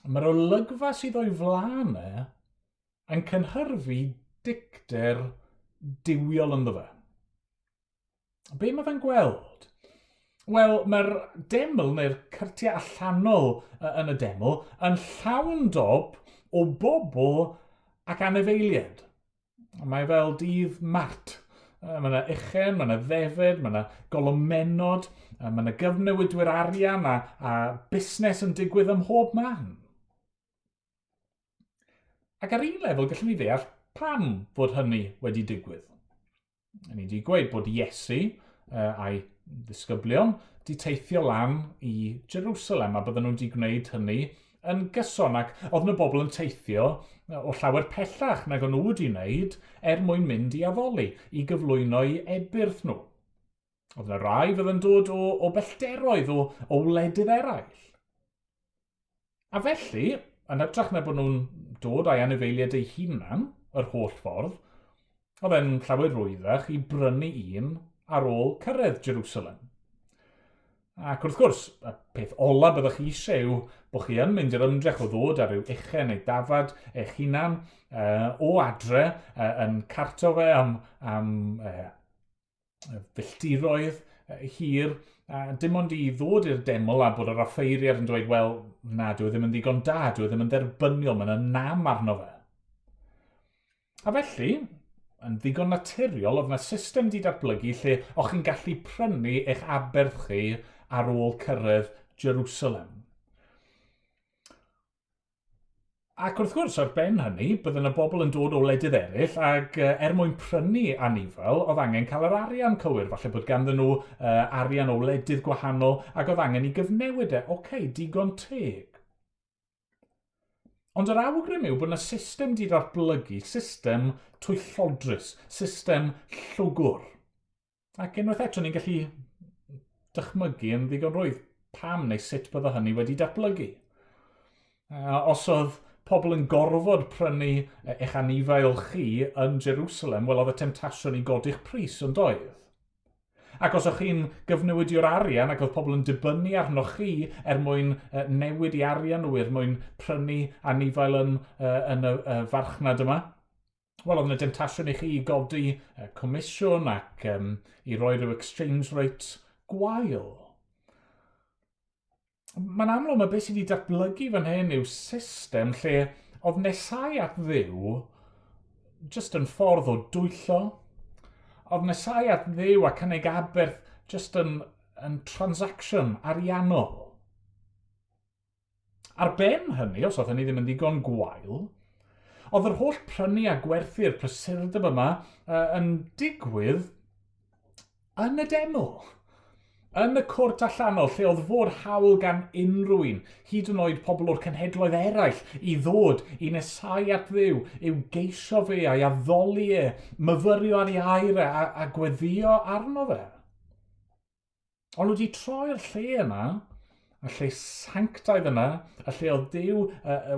mae'r olygfa sydd o'i flaen yn cynhyrfu dicter diwiol ynddo fe. Be mae fe'n gweld? Wel, mae'r deml neu'r cyrtiau allanol yn y deml yn llawn dob o bobl ac anifeiliaid. Mae fel dydd Mart. Mae yna uchen, mae yna ddefed, mae yna golomenod, mae yna gyfnewidwyr arian a busnes yn digwydd ym mhob man. Ac ar un lefel gallwn ni ddeall pam fod hynny wedi digwydd. Ni wedi gweud bod Iesu a'i ddisgyblion wedi teithio lan i Jerusalem a bydden nhw wedi gwneud hynny yn gyson ac oedd yna bobl yn teithio o llawer pellach nag o'n nhw wedi wneud mwyn mynd i addoli i gyflwyno i ebyrth nhw. Oedd yna rai fydd yn dod o bellteroedd o wledydd eraill. A felly, yn hytrach na bod nhw'n dod â'i anifeiliaid eu hunan yr holl ffordd, oedd e'n llawer rwyddach i brynu un ar ôl cyrraedd Jerusalem. Ac wrth gwrs, y peth ola byddwch chi eisiau yw bod chi yn mynd i'r ymdrech o ddod ar ryw uchen neu dafad eich hunan o adre yn carto fe am filltiroedd hir, dim ond i ddod i'r deml a bod yr offeiriad yn dweud, wel, na, dwi ddim yn ddigon da, dwi ddim yn dderbyniol, mae'n y nam arno fe. A felly, yn ddigon naturiol, oedd yna system wedi datblygu lle o'ch chi'n gallu prynu eich aberth chi ar ôl cyrraedd Jerusalem. Ac wrth gwrs, ar ben hynny, bydden y bobl yn dod o wledydd eraill ac mwyn prynu anifel, oedd angen cael yr arian cywir. Falle bod ganddyn nhw arian o wledydd gwahanol ac oedd angen i gyfnewid e. Oce, digon teg. Ond yr awgrym yw bod yna system wedi datblygu, system twyllodrus, system llwgwr. Ac unwaith eto ni'n gallu dychmygu yn ddigon rwydd pam neu sut bydde hynny wedi datblygu. Os oedd pobl yn gorfod prynu eich anifail chi yn Jerusalem, wel oedd y temtasiwn i godi'ch pris yn doedd. Ac os o'ch chi'n gyfnewidio'r arian ac oedd pobl yn dibynnu arno chi mwyn newid i arian nhw, mwyn prynu anifail yn y farchnad yma, wel oedd yna temtasiwn i chi i godi comisiwn ac i roi rhyw exchange rate gwael. Mae'n amlwg mae beth sydd wedi datblygu fan hyn yw system lle oedd nesau at Dduw jyst yn ffordd o dwyllo. Oedd nesau at Dduw a cynnig aberth jyst yn transaction ariannol. Ar ben hynny, os oedd hynny ddim yn ddigon gwael, oedd yr holl prynu a gwerthu'r prysurdeb yma yn digwydd yn y deml. Yn y cwrt allanol, lle oedd fod hawl gan unrhyw un, hyd yn oed pobl o'r cenhedloedd eraill, i ddod i nesau at Dduw, i'w geisio fe a'i addoli e, myfyrio ar ei air a gweddio arno fe. Ond wedi troi'r lle yna, y lle sanctaidd yna, y lle oedd Dduw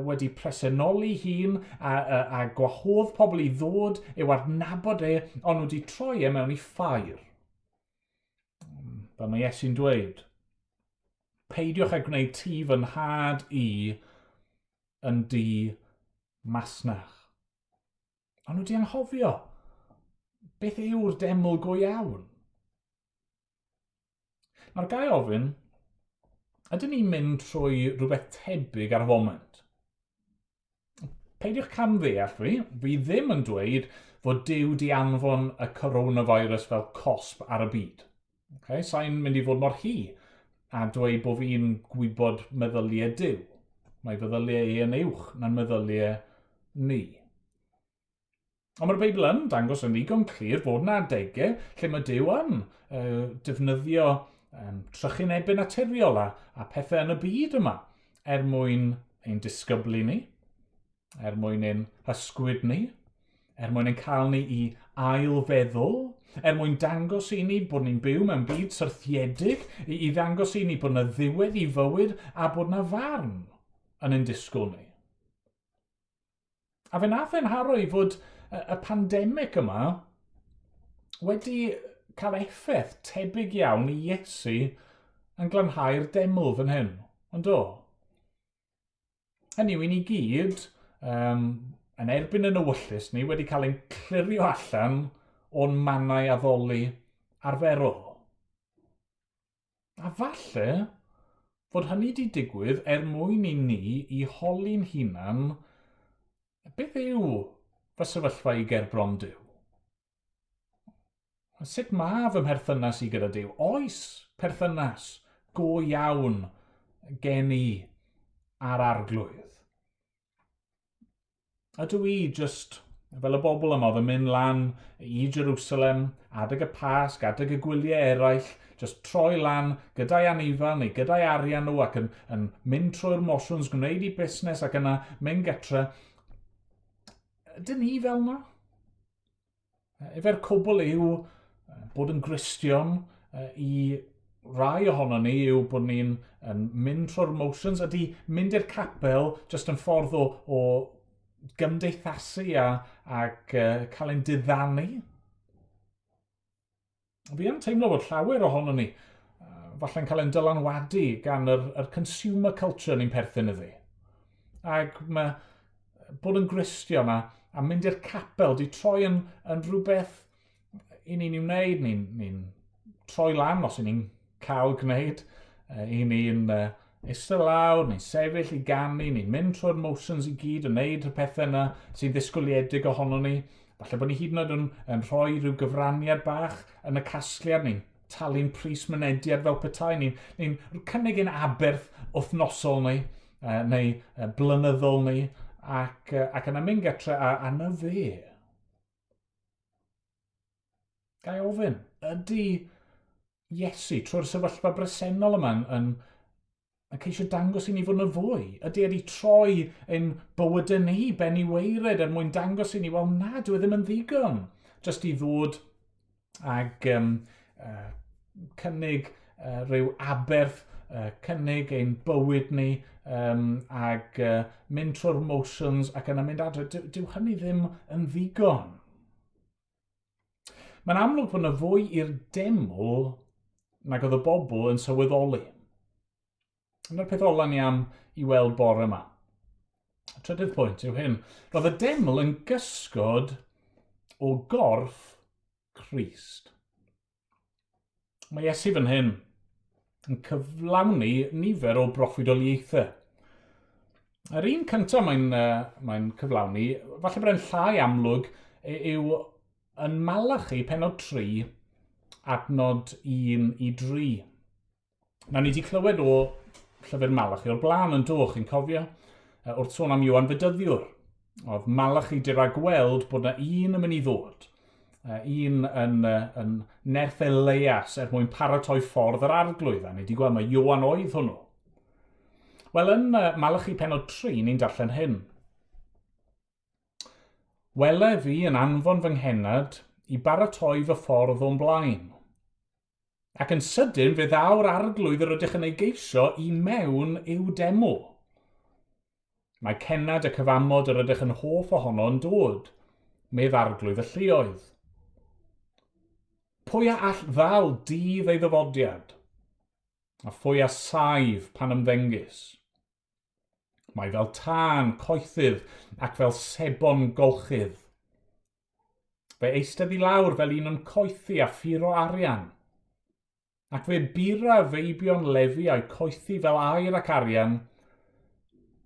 wedi presennoli hun a gwahodd pobl i ddod i'w adnabod e, ond wedi troi e mewn i ffair. Fel mae Iesu'n dweud, peidiwch â gwneud ti fy nhad i yn di masnach. Ond nhw wedi anghofio, beth yw'r deml go iawn? Nawr gai ofyn, ydyn ni'n mynd trwy rhywbeth tebyg ar y foment? Peidiwch camddeall fi ddim yn dweud fod Duw di anfon y coronavirus fel cosb ar y byd. Sa'n mynd i fod mor hi a dweud bod fi'n gwybod meddyliau Duw. Mae feddyliau ei yn uwch na'n meddyliau ni. Ond mae'r Beibl yn dangos yn ddigon clir fod yna adegau lle mae Duw yn defnyddio trychinebau naturiol a pethau yn y byd yma mwyn ein disgyblu ni, mwyn ein hysgwyd ni, mwyn ein cael ni i ailfeddwl, mwyn dangos i ni bod ni'n byw mewn byd syrthiedig, i ddangos i ni bod yna ddiwedd i fywyd a bod yna farn yn ein disgwyl ni. A fe nath e'n haro i fod y pandemig yma wedi cael effaith tebyg iawn i Iesu yn glanhau'r deml fan hyn, ond o. Hynny yw, i ni gyd, yn erbyn yn ewyllus ni, wedi cael ein clirio allan o'n mannau addoli arferol. A falle fod hynny wedi digwydd mwyn i ni i holi'n hunan beth yw fy sefyllfa i ger bron Duw. Sut mae fy mherthynas i gyda Duw? Oes perthynas go iawn gen i ar arglwydd. Ydw i just fel y bobl yma oedd yn mynd lan i Jerusalem, adeg y Pasg, adeg y gwyliau eraill, just troi lan gyda'i anifail neu gyda'i arian nhw ac yn mynd trwy'r mosiwns, gwneud i busnes ac yna mynd getre. Ydyn ni fel yna? Efer cwbl yw bod yn Gristion i rai ohono ni yw bod ni'n mynd trwy'r motions, ydy mynd i'r capel just yn ffordd o gymdeithasu ac cael ein diddanu. Fi yn teimlo bod llawer ohono ni falle'n cael ein dylanwadu gan yr consumer culture ni'n perthyn iddi. Ac mae bod yn Gristion a mynd i'r capel di troi yn rhywbeth i ni'n i'w wneud, ni'n troi lan os i ni'n cael gwneud, i ni'n eistedd lawr, ni'n sefyll i ganu, ni'n mynd trwy'r motions i gyd yn wneud y pethau yna sy'n ddisgwyliedig ohono ni. Falle bod ni hyd yn oed yn rhoi rhyw gyfraniad bach yn y casgliad, ni'n talu'n pris mynediad fel petai, ni'n cynnig ein aberth wythnosol ni, neu blynyddol ni, ac yna mynd getre a na fe. Gai ofyn, ydy Iesu trwy'r sefyllfa bresennol yma yn ceisio dangos i ni fod yn fwy? Ydy troi ein bywydau ni ben i weired mwyn dangos i ni, wel na, dwi ddim yn ddigon. Just i ddod ag cynnig rhyw aberth, cynnig ein bywyd ni ag mynd trwy'r motions ac yna mynd adre. Dyw hynny ddim yn ddigon. Mae'n amlwg bod yna fwy i'r deml nag oedd y bobl yn sylweddoli. Yna'r peth ola ni am i weld bore yma. Trydydd pwynt yw hyn. Roedd y deml yn gysgod o gorff Crist. Mae Iesu fan hyn yn cyflawni nifer o broffwydoliaethau. Yr un cyntaf mae'n cyflawni, falle bod e'n llai amlwg, yw yn Malachi pennod 3, adnod 1 i 3. Na ni wedi clywed o llyfr Malachi o'r blaen yn doch, chi'n cofio, wrth sôn am Ioan fydyddiwr. Oedd Malachi di ragweld bod yna un yn mynd i ddod. Un yn nerth Elias mwyn paratoi ffordd yr arglwydd. A ni wedi gweld mae Ioan oedd hwnnw. Wel, yn Malachi pennod 3, ni'n darllen hyn. Wele fi yn anfon fy nghenad i baratoi fy ffordd o'n blaen. Ac yn sydyn fe ddaw'r arglwydd yr ydych yn ei geisio i mewn i'w deml. Mae cenad y cyfamod yr ydych yn hoff ohono yn dod, medd arglwydd y lluoedd. Pwy a all ddal dydd ei ddyfodiad, a phwy a saif pan ymddengys. Mae fel tân coethydd ac fel sebon golchydd. Fe eistedd i lawr fel un yn coethi a ffuro arian. Ac fe bira feibion lefi a'i coethi fel air ac arian,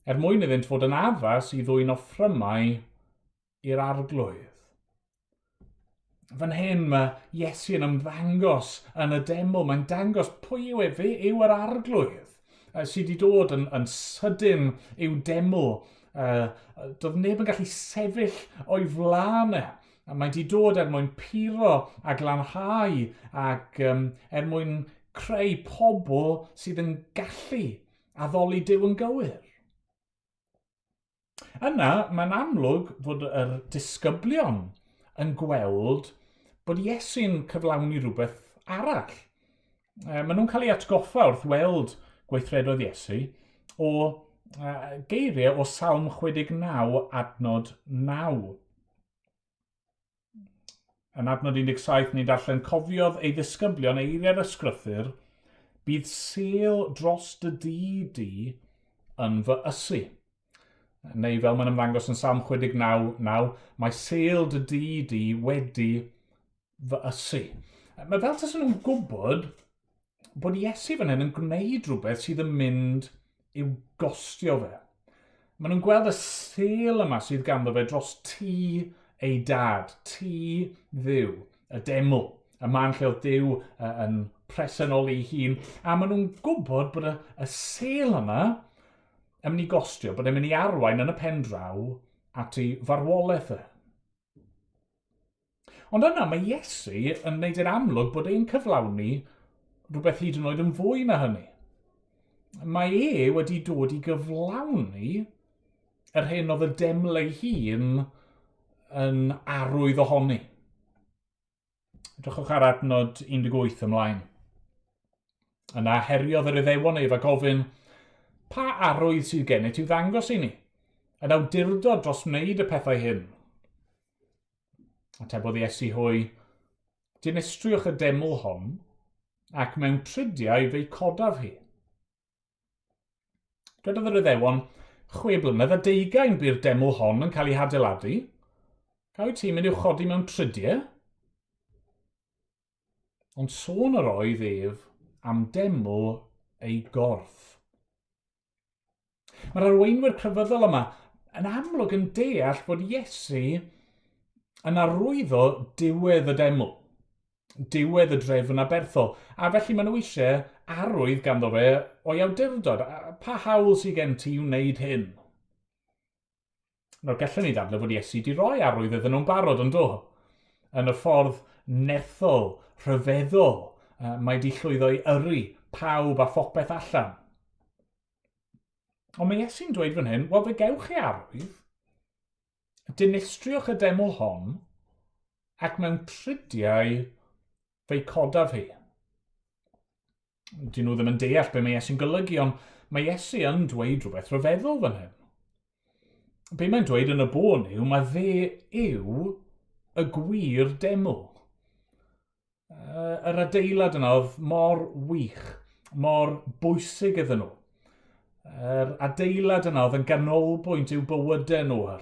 mwyn iddynt fod yn addas i ddwyn offrymau i'r arglwydd. Fan hyn mae Iesu yn ymddangos yn y deml, mae'n dangos pwy yw fe yw yr arglwydd. Sydd wedi dod yn sydyn i'w deml. Doedd neb yn gallu sefyll o'i flaen e. Mae wedi dod mwyn puro a glanhau ac mwyn creu pobl sydd yn gallu addoli Duw yn gywir. Yna, mae'n amlwg fod yr disgyblion yn gweld bod Iesu'n cyflawni rhywbeth arall. Maen nhw'n cael ei atgoffa wrth weld gweithredoedd Iesu o geiriau o Salm 69 adnod 9. Yn adnod 17 ni'n darllen cofiodd ei ddisgyblion eiriau'r ysgrythyr, bydd sêl dros dy di yn fy ysu. Neu fel mae'n ymddangos yn Salm 69, mae sêl dy di wedi fy ysu. Mae fel tas nhw'n gwybod bod Iesu fan hyn yn gwneud rhywbeth sydd yn mynd i'w gostio fe. Maen nhw'n gweld y sêl yma sydd ganddo fe dros tŷ ei dad, tŷ Dduw, y deml, y man lle oedd Dduw yn presennol ei hun, a maen nhw'n gwybod bod y sêl yma yn mynd i gostio, bod e'n mynd i arwain yn y pen draw at ei farwolaeth e. Ond yna mae Iesu yn gwneud yn amlwg bod e'n cyflawni rhywbeth hyd yn oed yn fwy na hynny. Mae wedi dod i gyflawni yr hyn oedd y deml ei hun yn arwydd ohoni. Edrychwch ar adnod 18 ymlaen. Yna heriodd yr Iddewon ef a gofyn, pa arwydd sydd gennyt i'w ddangos i ni? Yn awdurdod dros wneud y pethau hyn. Atebodd Iesu hwy, dinistriwch y deml hon, ac mewn tridiau fe'i codaf hi. Dywedodd yr Iddewon, 6 blynedd a 20 by'r deml hon yn cael ei hadeiladu. Gael ti'n mynd i'w chodi mewn tridiau? Ond sôn yr oedd ef am deml ei gorff. Mae'r arweinwyr crefyddol yma yn amlwg yn deall bod Iesu yn arwyddo diwedd y deml, diwedd y drefn aberthol, a felly maen nhw eisiau arwydd ganddo fe o'i awdurdod. Pa hawl sydd gen ti i'w wneud hyn? Nawr gallwn ni ddadle fod Iesu wedi rhoi arwydd iddyn nhw'n barod yn do. Yn y ffordd nerthol, rhyfeddol, mae wedi llwyddo i yrru pawb a phopeth allan. Ond mae Iesu'n dweud fan hyn, wel fe gewch chi arwydd, dinistriwch y deml hon, ac mewn tridiau fe'i codaf hi. Dyn nhw ddim yn deall be mae Iesu'n golygu, ond mae Iesu yn dweud rhywbeth rhyfeddol fan hyn. Be mae'n dweud yn y bôn yw, mae fe yw y gwir deml. Yr adeilad yna oedd mor wych, mor bwysig iddyn nhw. Yr adeilad yna oedd yn ganolbwynt i'w bywydau nhw,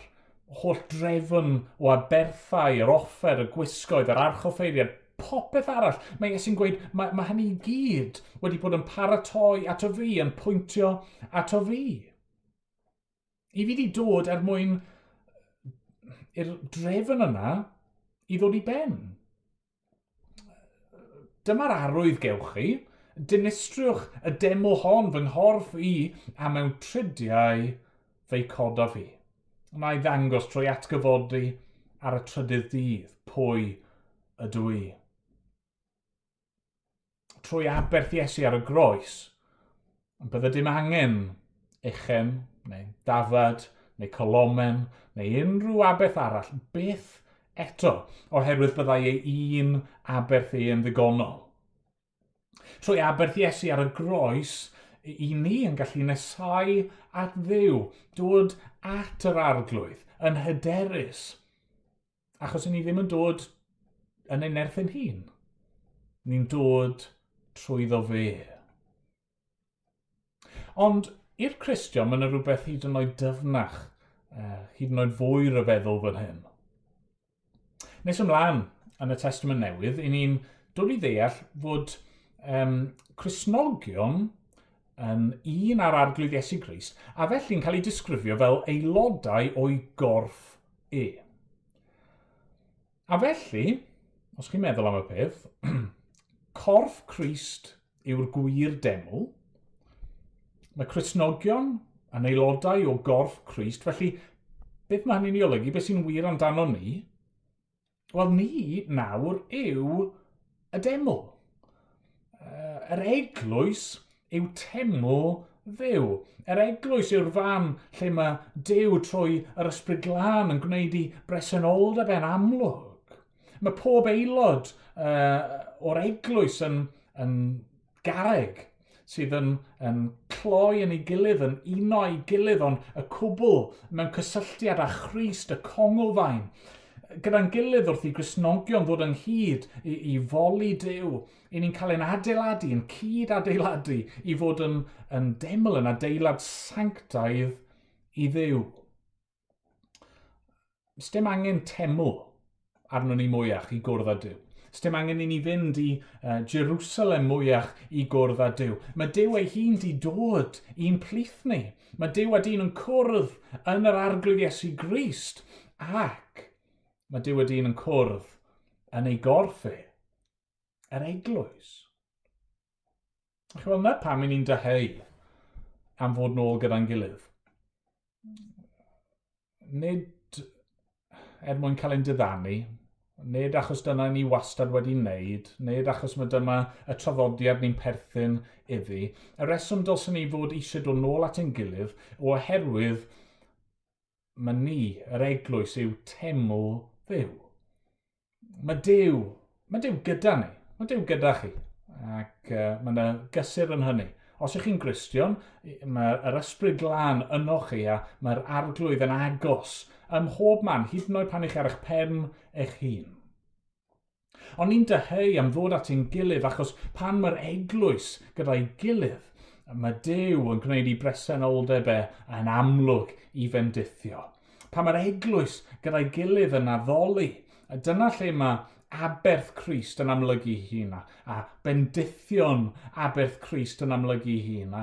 holl drefn o aberthau, yr offer, y gwisgoedd, yr archoffeiriad, popeth arall. Mae Iesu'n gweud, mae hynny i gyd wedi bod yn paratoi ato fi, yn pwyntio ato fi. I fi wedi dod mwyn i'r drefn yna i ddod i ben. Dyma'r arwydd gewch chi, dinistriwch y deml hon fy nghorff i, a mewn tridiau fe'i codaf fi. Mae ddangos trwy atgyfodi ar y trydydd dydd, pwy ydw i. Trwy aberth Iesu ar y groes, bydde dim angen uchen, neu dafad, neu colomen, neu unrhyw aberth arall, byth eto, oherwydd byddai ei un aberth yn ddigonol. Trwy aberth Iesu ar y groes, i ni yn gallu nesau at Dduw, dod at yr Arglwydd, yn hyderus, achos ni ddim yn dod yn ein nerth ein hun. Ni'n dod trwyddo fe. Ond i'r Cristion mae'n rhywbeth hyd yn oed dyfnach, hyd yn oed fwy ryfeddol fan hyn. Nes ymlaen yn y Testament Newydd, i ni'n dod i ddeall fod Cristnogion yn un ar arglwydd Iesu Grist, a felly'n cael ei disgrifio fel aelodau o'i gorff e. A felly, os chi'n meddwl am y peth, corff Crist yw'r gwir deml, mae Cristnogion yn aelodau o gorff Crist, felly beth mae hynny'n ei olygu, beth sy'n wir amdano ni? Wel, ni nawr yw y deml. Yr eglwys yw teml Dduw. Yr eglwys yw'r fan lle mae Dduw trwy yr ysbryd glân yn gwneud i bresenoldeb yn amlwg. Mae pob aelod o'r eglwys yn garreg sydd yn cloi yn ei gilydd, yn uno ei gilydd, ond y cwbl mewn cysylltiad â Christ, y congolfaen. Gyda'n gilydd wrth i Gristnogion ddod ynghyd i foli Dduw, i ni'n cael ein adeiladu, yn cyd adeiladu, i fod yn deml, yn adeilad sanctaidd i Dduw. Ys dim angen teml arno ni mwyach i gwrdd â Dduw. Sdim angen i ni fynd i Jerusalem mwyach i gwrdd â Dduw. Mae Dduw ei hun di dod i'n plith ni. Mae Dduw a dyn yn cwrdd yn yr arglwydd Iesu Grist. Ac mae Dduw a dyn yn cwrdd yn ei gorff e, yr Eglwys. Wel, na pam i ni'n dyheu am fod nôl gyda'n gilydd. Nid mwyn cael ein diddanu, nid achos dyna ni wastad wedi wneud, nid achos mae dyma y traddodiad ni'n perthyn iddi. Y reswm dylsyn ni fod eisiau dod nôl at ein gilydd oherwydd mae ni, yr Eglwys, yw teml Dduw. Mae Dduw gyda ni. Mae Dduw gyda chi. Ac mae yna gysur yn hynny. Os ych chi'n Gristion, mae'r ysbryd glân yno chi a mae'r arglwydd yn agos ym mhob man, hyd yn oed pan eich ar eich pen eich hun. Ond ni'n dyheu am ddod at ein gilydd achos pan mae'r Eglwys gyda'i gilydd, mae Dduw yn gwneud i bresenoldeb yn amlwg i fendithio. Pan mae'r Eglwys gyda'i gilydd yn addoli, dyna lle mae aberth Crist yn amlygu hun a bendithion aberth Crist yn amlygu hun.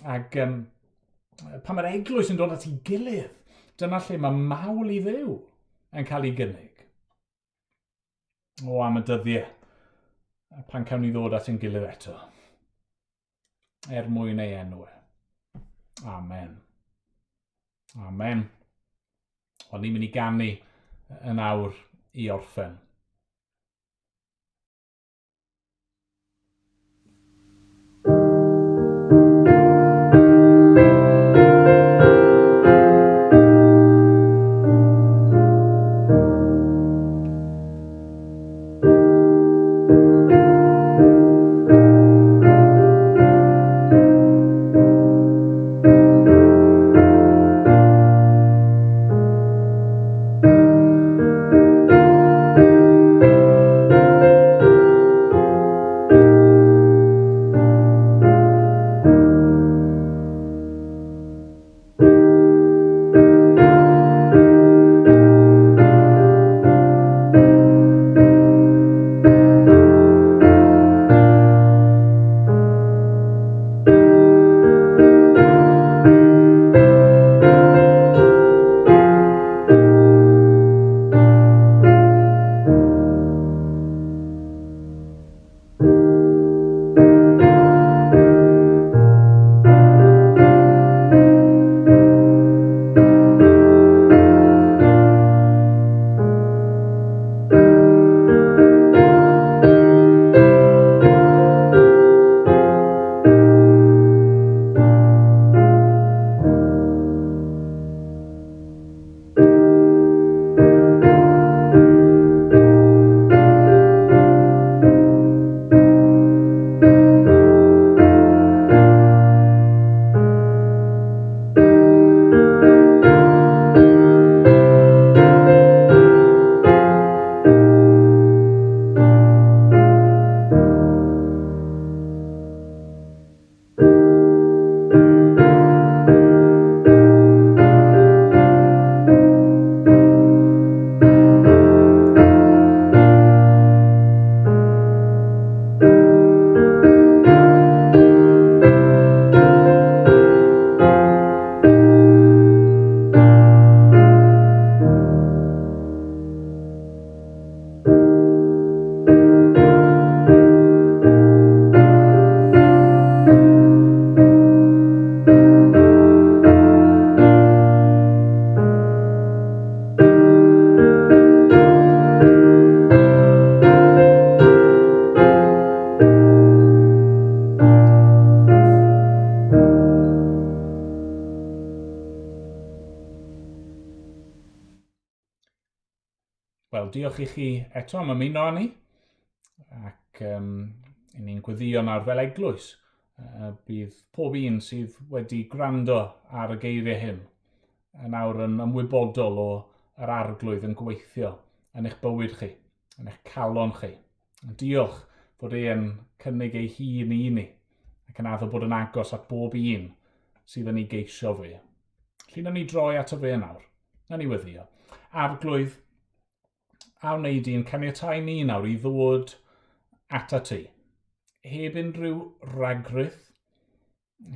Ac pan mae'r Eglwys yn dod at ei gilydd, dyna lle mae mawl i Dduw yn cael ei gynnig. O, am y dyddiau, pan cawn ni ddod at ein gilydd eto. Mwyn ei enw. Amen. Amen. Ond ni'n mynd i ganu yn awr i orffen. Wel, diolch i chi eto am ymuno â ni, ac ni'n gweddïo nawr fel eglwys. Bydd pob un sydd wedi gwrando ar y geiriau hyn nawr yn ymwybodol o yr arglwydd yn gweithio yn eich bywyd chi, yn eich calon chi. Diolch bod e'n cynnig ei hun i ni, ac yn addo bod yn agos at bob un sydd yn ei geisio fe. Llun ni droi ato fe nawr, na ni weddïo. Arglwydd a wneud i'n caniatáu ni nawr i ddod ata ti. Heb unrhyw ragryth,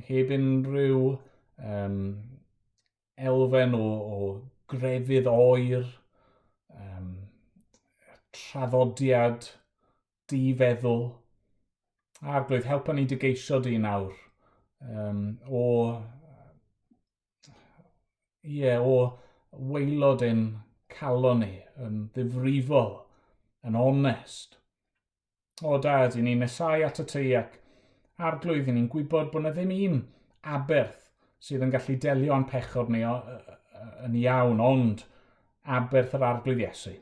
heb unrhyw elfen o grefydd oer, traddodiad, di-feddwl. Arglwydd, helpa ni dy geisio di nawr o waelod ein calon ni, yn ddifrifol, yn onest. O dad, i ni'n nesau at y ti ac arglwydd, i ni'n gwybod bod na ddim un aberth sydd yn gallu delio â'n pechod ni yn iawn, ond aberth yr arglwydd Iesu.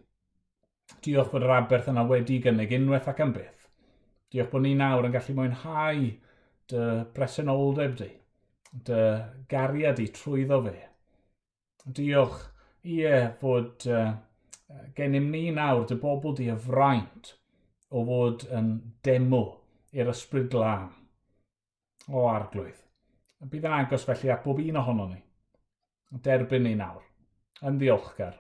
Diolch bod yr aberth yna wedi gynnig unwaith ac am byth. Diolch bod ni nawr yn gallu mwynhau dy bresenoldeb di, dy gariad di trwyddo fe. Diolch, fod gennym ni nawr dy bobl di y fraint o fod yn deml i'r ysbryd glân. O arglwydd, bydd yn agos felly at bob un ohono ni. Derbyn ni nawr, yn ddiolchgar.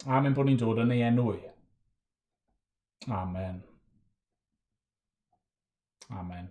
Amen bod ni'n dod yn ei enw i. Amen. Amen.